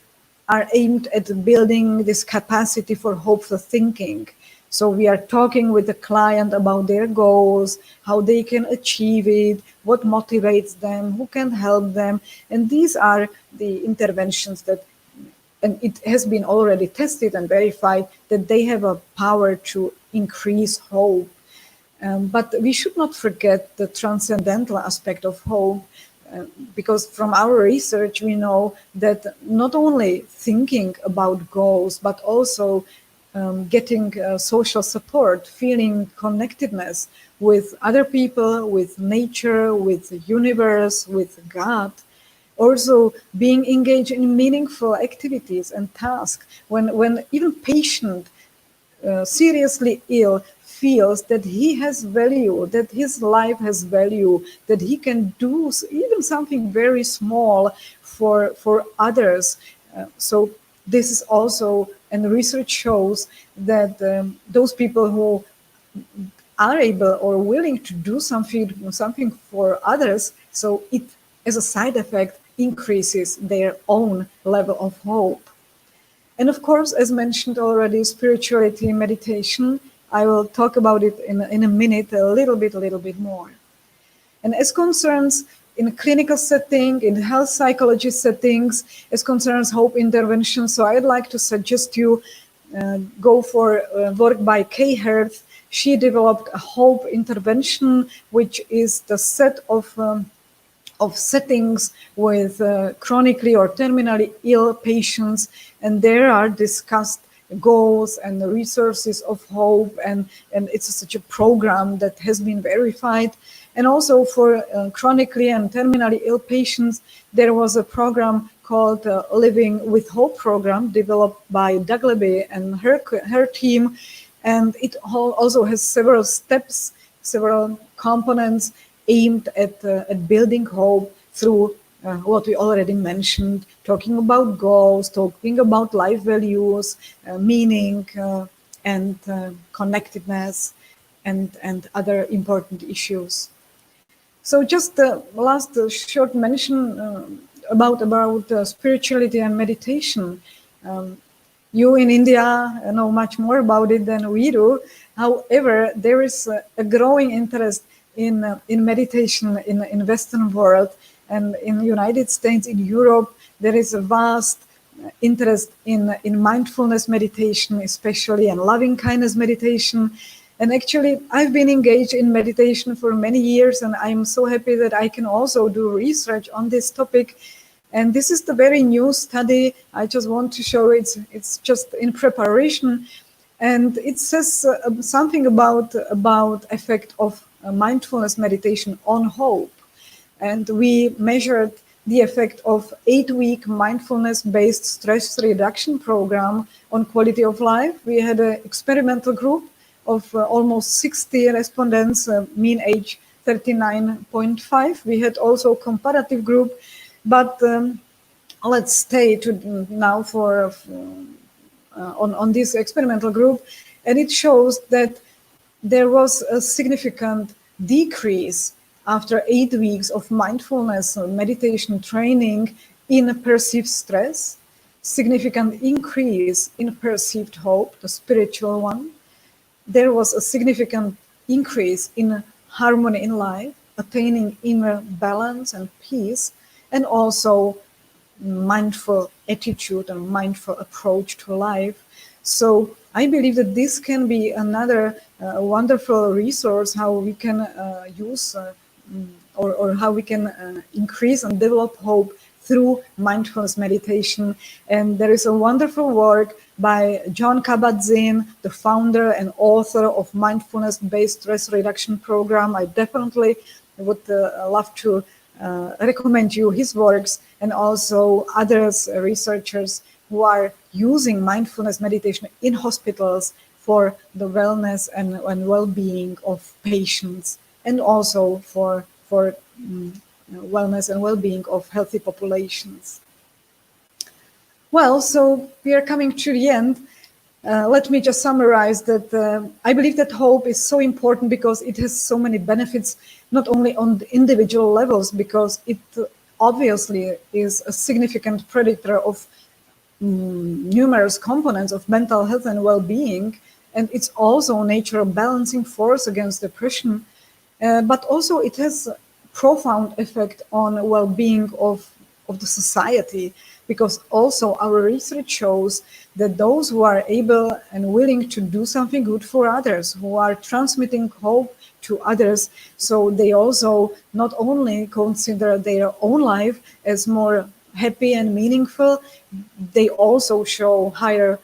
are aimed at building this capacity for hopeful thinking. So we are talking with the client about their goals, how they can achieve it, what motivates them, who can help them. And these are the interventions that, and it has been already tested and verified, that they have a power to increase hope. But we should not forget the transcendental aspect of hope, because from our research, we know that not only thinking about goals, but also getting social support, feeling connectedness with other people, with nature, with the universe, with God. Also being engaged in meaningful activities and tasks. When even patient seriously ill feels that he has value, that his life has value, that he can do even something very small for others. So this is also, and research shows that those people who are able or willing to do something for others, so it, as a side effect, increases their own level of hope. And of course, as mentioned already, spirituality, meditation, I will talk about it in a minute, a little bit more. And as concerns in a clinical setting, in health psychology settings, as concerns hope intervention, so I'd like to suggest you go for work by Kay Herth. She developed a hope intervention, which is the set of settings with chronically or terminally ill patients, and there are discussed goals and the resources of hope, and it's such a program that has been verified. And also for chronically and terminally ill patients, there was a program called Living with Hope program developed by Duglaby and her team, and it also has several steps, several components aimed at building hope through what we already mentioned, talking about goals, talking about life values, meaning, and connectedness, and other important issues. So just the last short mention spirituality and meditation. You in India know much more about it than we do. However, there is a growing interest in meditation in Western world, and in United States, in Europe, there is a vast interest in mindfulness meditation, especially, and loving kindness meditation. And actually, I've been engaged in meditation for many years, and I'm so happy that I can also do research on this topic. And this is the very new study. I just want to show it's just in preparation, and it says something about effect of mindfulness meditation on hope. And we measured the effect of 8-week mindfulness-based stress reduction program on quality of life. We had an experimental group of almost 60 respondents, mean age 39.5. We had also a comparative group, but let's stay now for on this experimental group, and it shows that there was a significant decrease after 8 weeks of mindfulness or meditation training in perceived stress, significant increase in perceived hope, the spiritual one. There was a significant increase in harmony in life, attaining inner balance and peace, and also mindful attitude and mindful approach to life. So I believe that this can be another wonderful resource how we can use or how we can increase and develop hope through mindfulness meditation. And there is a wonderful work by Jon Kabat-Zinn, the founder and author of Mindfulness-Based Stress Reduction Program. I definitely would love to recommend you his works, and also others, researchers who are using mindfulness meditation in hospitals for the wellness and well-being of patients, and also for wellness and well-being of healthy populations. Well, so we are coming to the end. Let me just summarize that I believe that hope is so important because it has so many benefits, not only on the individual levels, because it obviously is a significant predictor of numerous components of mental health and well-being, and it's also a natural balancing force against depression, but also it has a profound effect on well-being of the society, because also our research shows that those who are able and willing to do something good for others, who are transmitting hope to others, so they also not only consider their own life as more happy and meaningful, they also show higher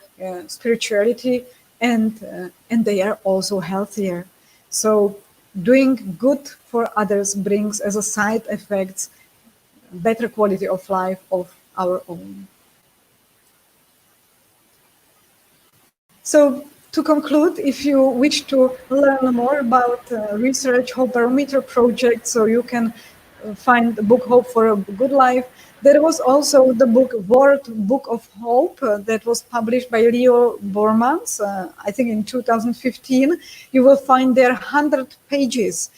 spirituality, and they are also healthier. So doing good for others brings as a side effect better quality of life of our own. So to conclude, if you wish to learn more about research Hope Barometer project, so you can find the book Hope for a Good Life. There was also the book World Book of Hope that was published by Leo Bormans, I think in 2015. You will find there 100 pages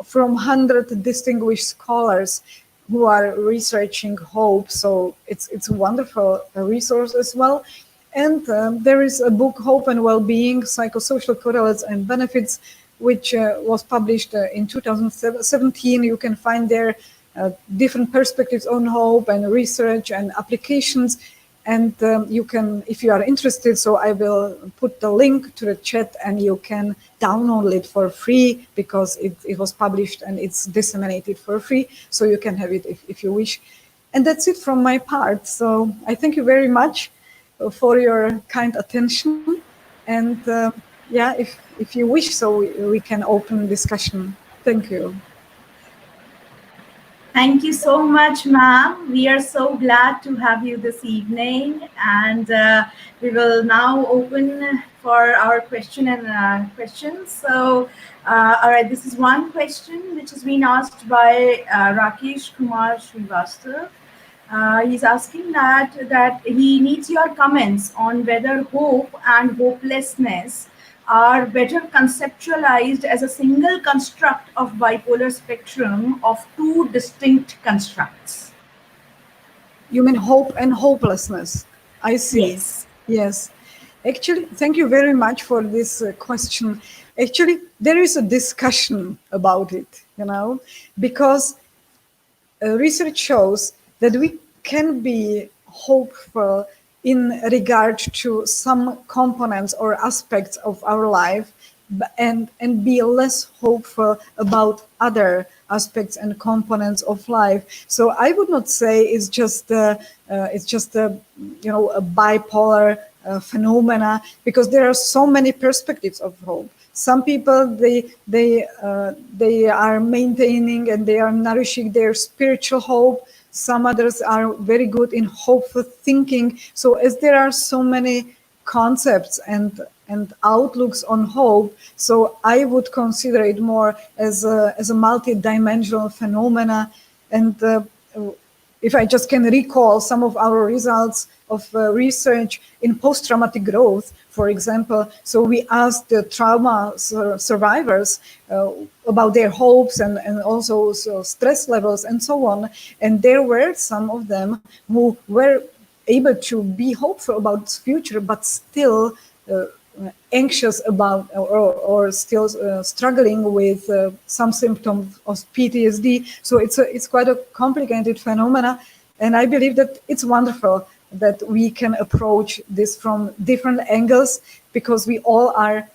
from 100 distinguished scholars who are researching hope. So it's a wonderful resource as well. And there is a book, Hope and Wellbeing, Psychosocial Correlates and Benefits, which was published in 2017. You can find there different perspectives on hope and research and applications. And you can, if you are interested, so I will put the link to the chat and you can download it for free, because it was published and it's disseminated for free. So you can have it if you wish. And that's it from my part. So I thank you very much for your kind attention. And yeah, if you wish, so we can open discussion. Thank you. Thank you so much, ma'am. We are so glad to have you this evening, and we will now open for our questions. So, all right, this is one question which has been asked by Rakesh Kumar Srivastav. He's asking that he needs your comments on whether hope and hopelessness are better conceptualized as a single construct of bipolar spectrum of two distinct constructs. You mean hope and hopelessness? I see. Yes. Yes. Actually, thank you very much for this question. Actually, there is a discussion about it, because research shows that we can be hopeful in regard to some components or aspects of our life, and be less hopeful about other aspects and components of life. So I would not say it's just a bipolar phenomena, because there are so many perspectives of hope. Some people they are maintaining and they are nourishing their spiritual hope. Some others are very good in hopeful thinking. So as there are so many concepts and outlooks on hope, so I would consider it more as a multi-dimensional phenomena. And if I just can recall some of our results of research in post-traumatic growth, for example. So we asked the trauma survivors about their hopes and also stress levels and so on. And there were some of them who were able to be hopeful about the future, but still anxious about or still struggling with some symptoms of PTSD. So it's quite a complicated phenomena, and I believe that it's wonderful that we can approach this from different angles, because we all are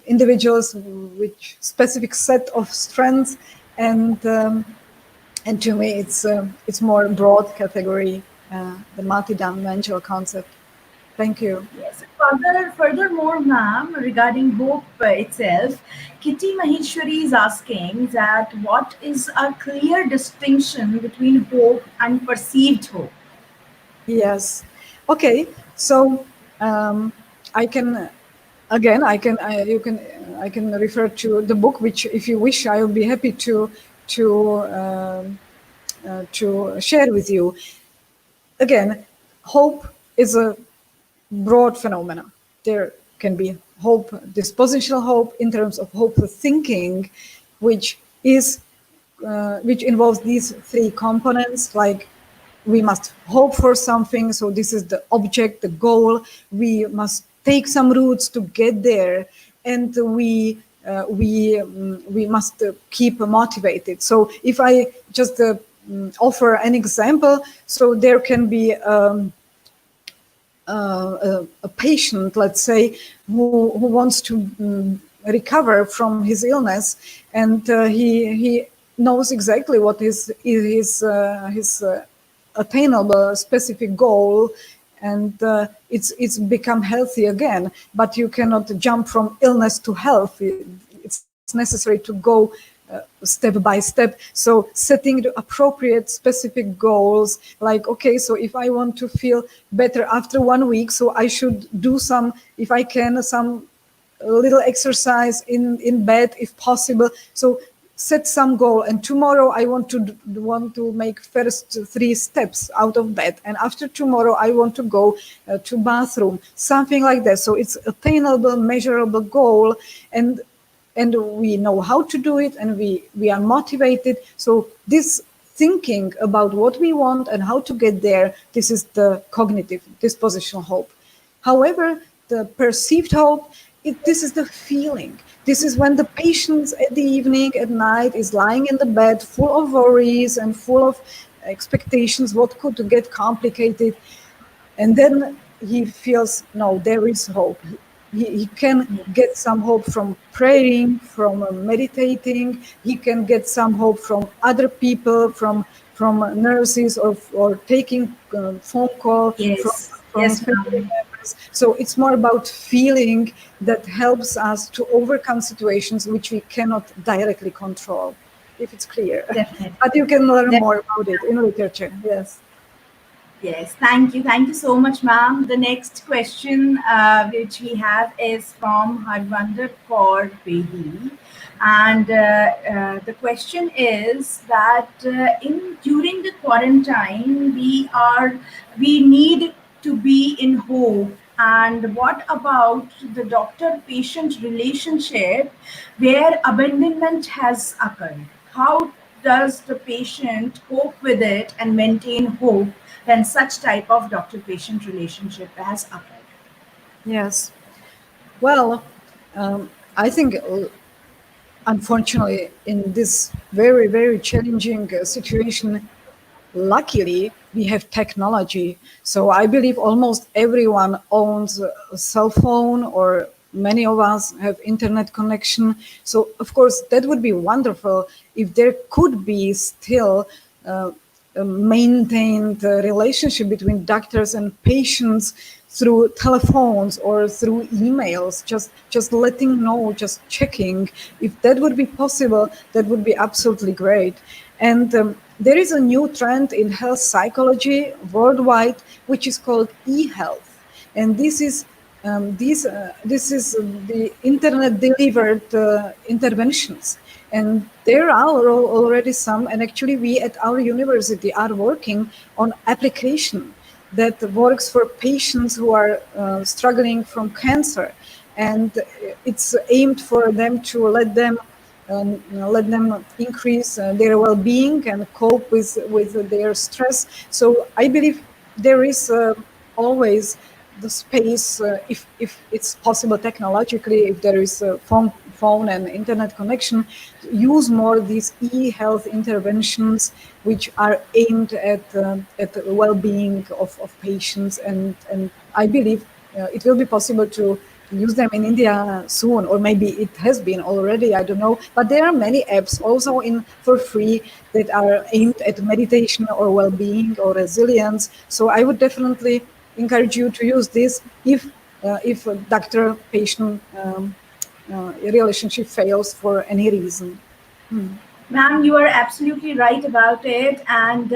individuals with specific set of strengths, and to me it's more broad category, the multidimensional concept. Thank you. Yes. Furthermore, ma'am, regarding hope itself, Kitty Maheshwari is asking that what is a clear distinction between hope and perceived hope? Yes. Okay. So I can again. I can refer to the book, which, if you wish, I will be happy to share with you. Again, hope is a broad phenomena. There can be hope, dispositional hope, in terms of hopeful thinking, which involves these three components. Like, we must hope for something, so this is the object, the goal. We must take some routes to get there, and we must keep motivated. So if I just offer an example, so there can be a patient, let's say, who wants to recover from his illness, and he knows exactly what is his attainable specific goal, and it's become healthy again. But you cannot jump from illness to health. It's necessary to go step by step. So setting the appropriate specific goals, like, okay, so if I want to feel better after 1 week, so I should do some, if I can, some little exercise in bed if possible. So set some goal, and tomorrow I want to make first 3 steps out of bed, and after tomorrow I want to go to bathroom, something like that. So it's attainable, measurable goal, and we know how to do it, and we are motivated. So this thinking about what we want and how to get there, this is the cognitive dispositional hope. However, the perceived hope, this is the feeling. This is when the patient at the evening, at night, is lying in the bed full of worries and full of expectations, what could get complicated. And then he feels, no, there is hope. He can get some hope from praying, from meditating. He can get some hope from other people, from nurses, or taking phone call Yes. from Yes, family ma'am. members. So it's more about feeling that helps us to overcome situations which we cannot directly control, if it's clear. Definitely. But you can learn Definitely. more about it in literature. Yes. Yes, thank you. Thank you so much, ma'am. The next question which we have is from Harvinder Kaur Bedi. And the question is that during the quarantine, we need to be in hope. And what about the doctor-patient relationship where abandonment has occurred? How does the patient cope with it and maintain hope when such type of doctor-patient relationship has occurred? Yes. Well, I think unfortunately in this very, very challenging situation, luckily we have technology. So I believe almost everyone owns a cell phone, or many of us have internet connection. So of course that would be wonderful if there could be still a maintained relationship between doctors and patients through telephones or through emails, just letting know, just checking. If that would be possible, that would be absolutely great. And there is a new trend in health psychology worldwide, which is called e-health, and this is the internet delivered interventions, and there are already some, and actually we at our university are working on application that works for patients who are struggling from cancer, and it's aimed for them to let them increase their well-being and cope with their stress. So I believe there is always the space, if it's possible technologically, if there is a phone and internet connection, use more these e-health interventions which are aimed at the well-being of patients, and I believe it will be possible to use them in India soon, or maybe it has been already, I don't know. But there are many apps also for free that are aimed at meditation or well-being or resilience. So I would definitely encourage you to use this if a doctor-patient relationship fails for any reason. Ma'am, you are absolutely right about it. And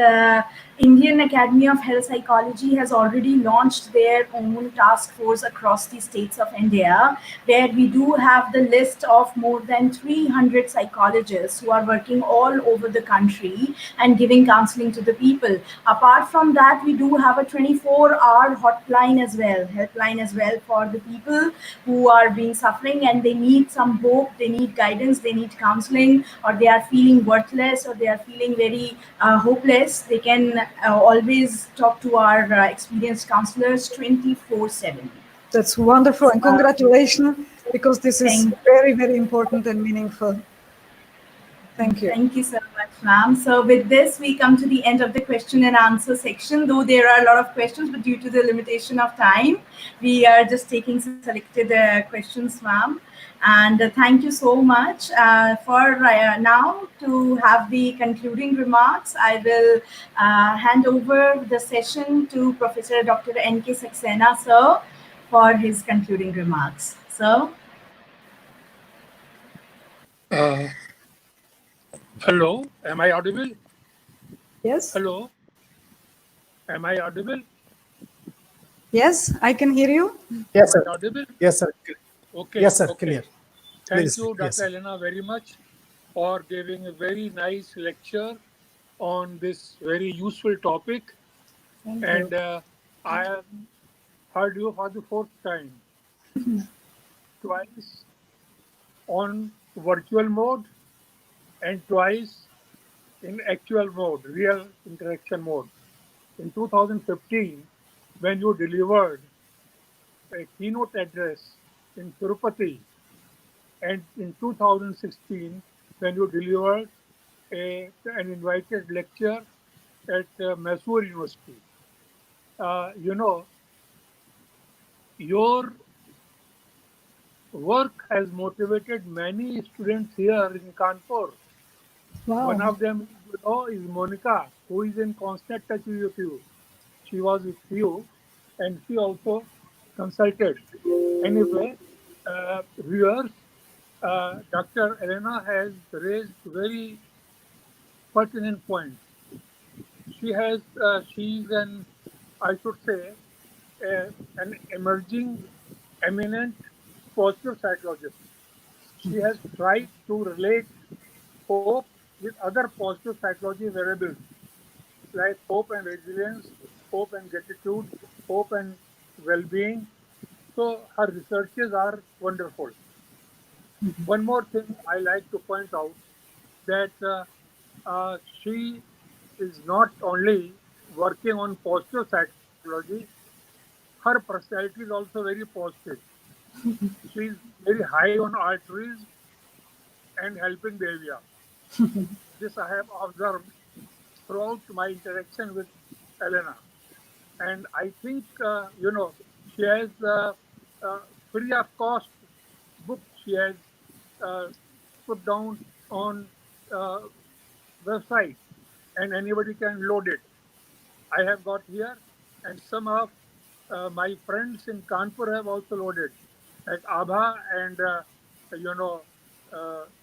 Indian Academy of Health Psychology has already launched their own task force across the states of India, where we do have the list of more than 300 psychologists who are working all over the country and giving counseling to the people. Apart from that, we do have a 24-hour hotline as well, helpline as well, for the people who are being suffering and they need some hope, they need guidance, they need counseling, or they are feeling worthless, or they are feeling very hopeless. They can always talk to our experienced counselors 24/7. That's wonderful, and congratulations, because this is Thank very, very important and meaningful. Thank you. Thank you so much, ma'am. So with this, we come to the end of the question and answer section. Though there are a lot of questions, but due to the limitation of time, we are just taking selected questions, ma'am. And thank you so much. For now, to have the concluding remarks, I will hand over the session to Professor Dr. N.K. Saxena, sir, for his concluding remarks. So, Uh, Hello, am I audible? Yes? Hello, am I audible? Yes, I can hear you. Yes, Am sir. I audible? Yes, sir. Okay. Yes, sir. Okay. Clear. Thank Please. you, Yes, Dr. sir. Alena, very much for giving a very nice lecture on this very useful topic. Thank you. And I have heard you for the fourth time, twice on virtual mode and twice in actual mode, real interaction mode. In 2015, when you delivered a keynote address in Tirupati, and in 2016 when you delivered an invited lecture at Mysore University. You know, your work has motivated many students here in Kanpur. Wow. One of them, you know, is Monica, who is in constant touch with you. She was with you, and she also consulted. Anyway, viewers, Dr. Elena has raised very pertinent points. She's I should say, an emerging, eminent positive psychologist. She has tried to relate hope with other positive psychology variables like hope and resilience, hope and gratitude, hope and well-being. So her researches are wonderful. One more thing I like to point out that she is not only working on positive psychology, her personality is also very positive. She is very high on arteries and helping behavior. This I have observed throughout my interaction with Alena. And I think, she has free of cost book she has uh, put down on uh, website, and anybody can load it. I have got here, and some of my friends in Kanpur have also loaded, like Abha and you know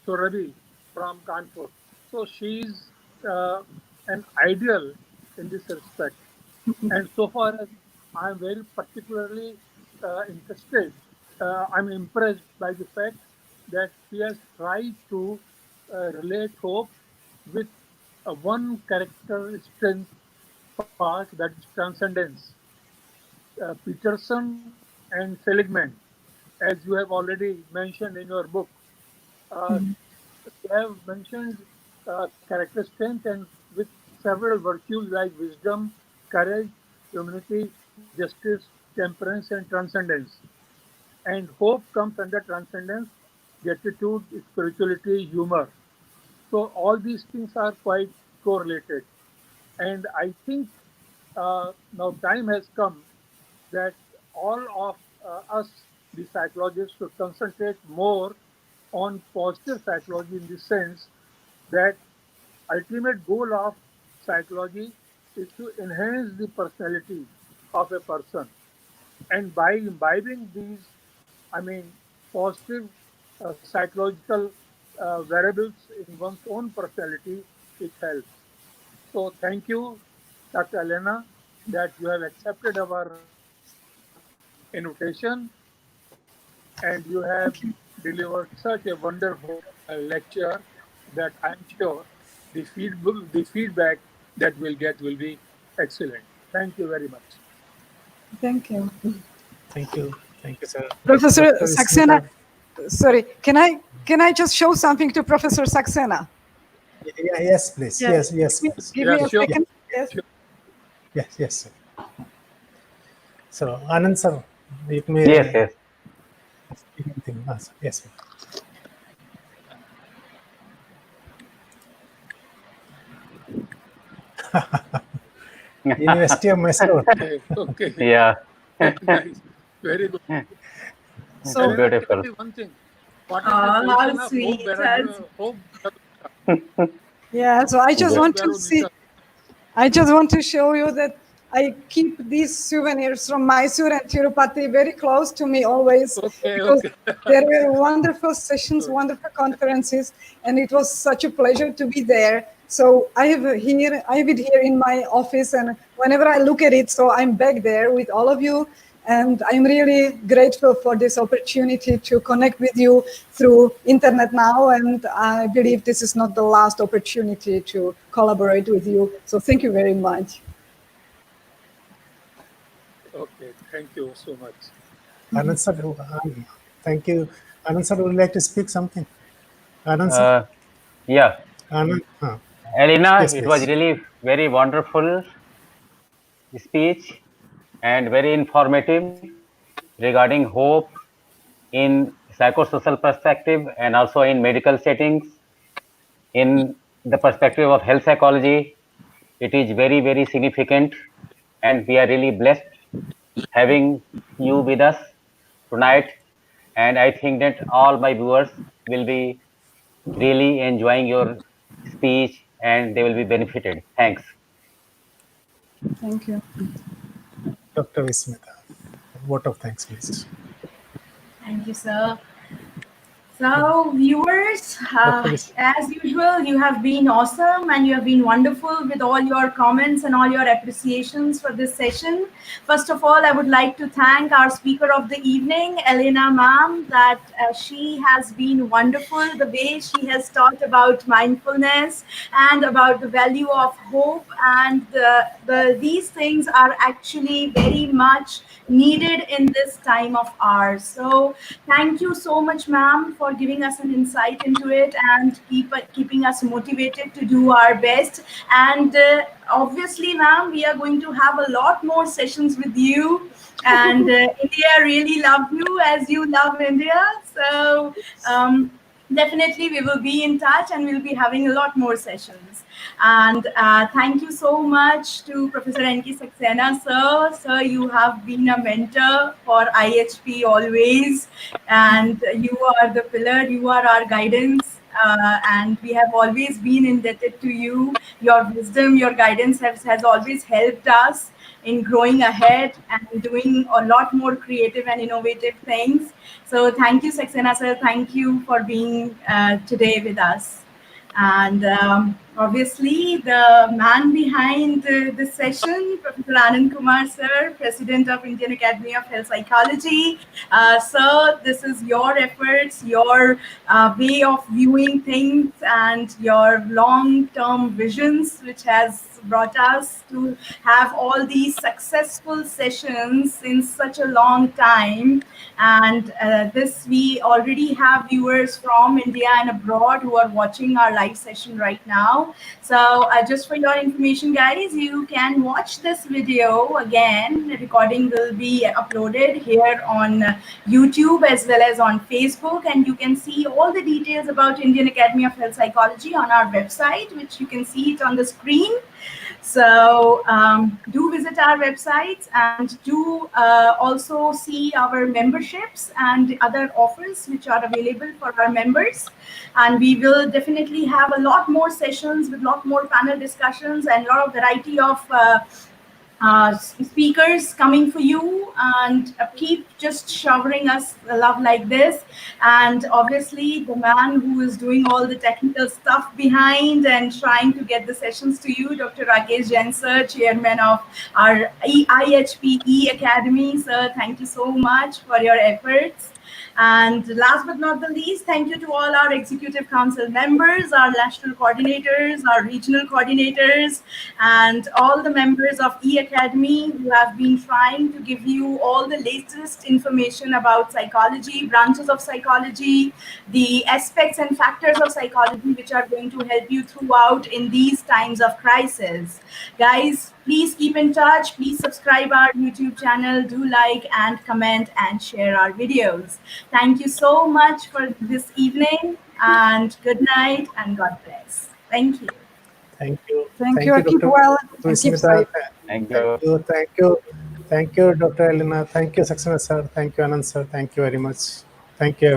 Surabhi from Kanpur. So she's an ideal in this respect. And so far as I'm very particularly interested, I'm impressed by the fact that she has tried to relate hope with one character strength part, that is transcendence. Peterson and Seligman, as you have already mentioned in your book, uh, they have mentioned character strength and with several virtues like wisdom, courage, humanity, justice, temperance, and transcendence. And hope comes under transcendence, gratitude, spirituality, humor. So all these things are quite correlated. And I think now time has come that all of us, the psychologists, should concentrate more on positive psychology in the sense that ultimate goal of psychology is to enhance the personality of a person. And by imbibing these, I mean, positive psychological variables in one's own personality, it helps. So thank you, Dr. Alena, that you have accepted our invitation and you have Thank you. delivered such a wonderful lecture that I'm sure the feedback that we'll get will be excellent. Thank you very much. Thank you. Thank you, sir. Professor Dr. Saxena, Vismita. sorry, can I just show something to Professor Saxena? Yeah, yes, please. Yeah, Yes, please. give me Yeah, a sure. second. Yes. Sure. Yes, sir. So, Anand, sir, you Yes, may yes. speak anything. Sir. Yes, sir. University of Mysore. Okay, okay. Yeah. Very nice. Very good. So, Elena, tell Beautiful. me one thing. What is the Oh, how position of sweet. Hope yeah, so I just Good. want to see, Barometer? I just want to show you that I keep these souvenirs from Mysore and Tirupati very close to me always Okay, because okay. there were wonderful sessions, wonderful conferences, and it was such a pleasure to be there. So I have it here in my office, and whenever I look at it, so I'm back there with all of you. And I'm really grateful for this opportunity to connect with you through internet now. And I believe this is not the last opportunity to collaborate with you. So thank you very much. Okay, thank you so much. Anand, sir, thank you. Anand, sir, would you like to speak something? Anand, sir? Uh, yeah. Anand? Alena, Yes, it was please. really very wonderful speech and very informative regarding hope in psychosocial perspective and also in medical settings. In the perspective of health psychology, it is very, very significant, and we are really blessed having you with us tonight. And I think that all my viewers will be really enjoying your speech and they will be benefited. Thanks. Thank you. Dr. Vismita. Vote of thanks, please. Thank you, sir. So, viewers, Dr. Vis. as usual, you have been awesome and you have been wonderful with all your comments and all your appreciations for this session. First of all, I would like to thank our speaker of the evening, Alena ma'am, that she has been wonderful. The way she has talked about mindfulness and about the value of hope, and these things are actually very much needed in this time of ours. So, thank you so much, ma'am, for for giving us an insight into it and keeping us motivated to do our best. And obviously, ma'am, we are going to have a lot more sessions with you. And India really love you as you love India. So definitely we will be in touch and we'll be having a lot more sessions. And thank you so much to Professor N.K. Saxena, sir. Sir, you have been a mentor for IHP always, and you are the pillar, you are our guidance, and we have always been indebted to you. Your wisdom, your guidance has always helped us in growing ahead and doing a lot more creative and innovative things. So thank you, Saxena, sir. Thank you for being today with us. And obviously, the man behind this session, Professor Anand Kumar, sir, President of Indian Academy of Health Psychology. Sir, this is your efforts, your way of viewing things, and your long-term visions, which has brought us to have all these successful sessions in such a long time. And this, we already have viewers from India and abroad who are watching our live session right now. So just for your information, guys, you can watch this video again. The recording will be uploaded here on YouTube as well as on Facebook, and you can see all the details about Indian Academy of Health Psychology on our website, which you can see it on the screen. So do visit our websites and do also see our memberships and other offers which are available for our members. And we will definitely have a lot more sessions with a lot more panel discussions and a lot of variety of speakers coming for you, and keep just showering us love like this. And obviously the man who is doing all the technical stuff behind and trying to get the sessions to you, Dr. Rakesh Jain, sir, chairman of our IHP Academy. Sir, thank you so much for your efforts. And last but not the least, thank you to all our Executive Council members, our national coordinators, our regional coordinators, and all the members of E-Academy who have been trying to give you all the latest information about psychology, branches of psychology, the aspects and factors of psychology which are going to help you throughout in these times of crisis. Guys, please keep in touch. Please subscribe our YouTube channel. Do like and comment and share our videos. Thank you so much for this evening, and good night and God bless. Thank you. Thank you. Thank you. Keep Dr. well and keep Smita. safe. Thank you. Thank you, Dr. Alena. Thank you, Saxena sir. Thank you, Anand sir. Thank you very much. Thank you, everyone.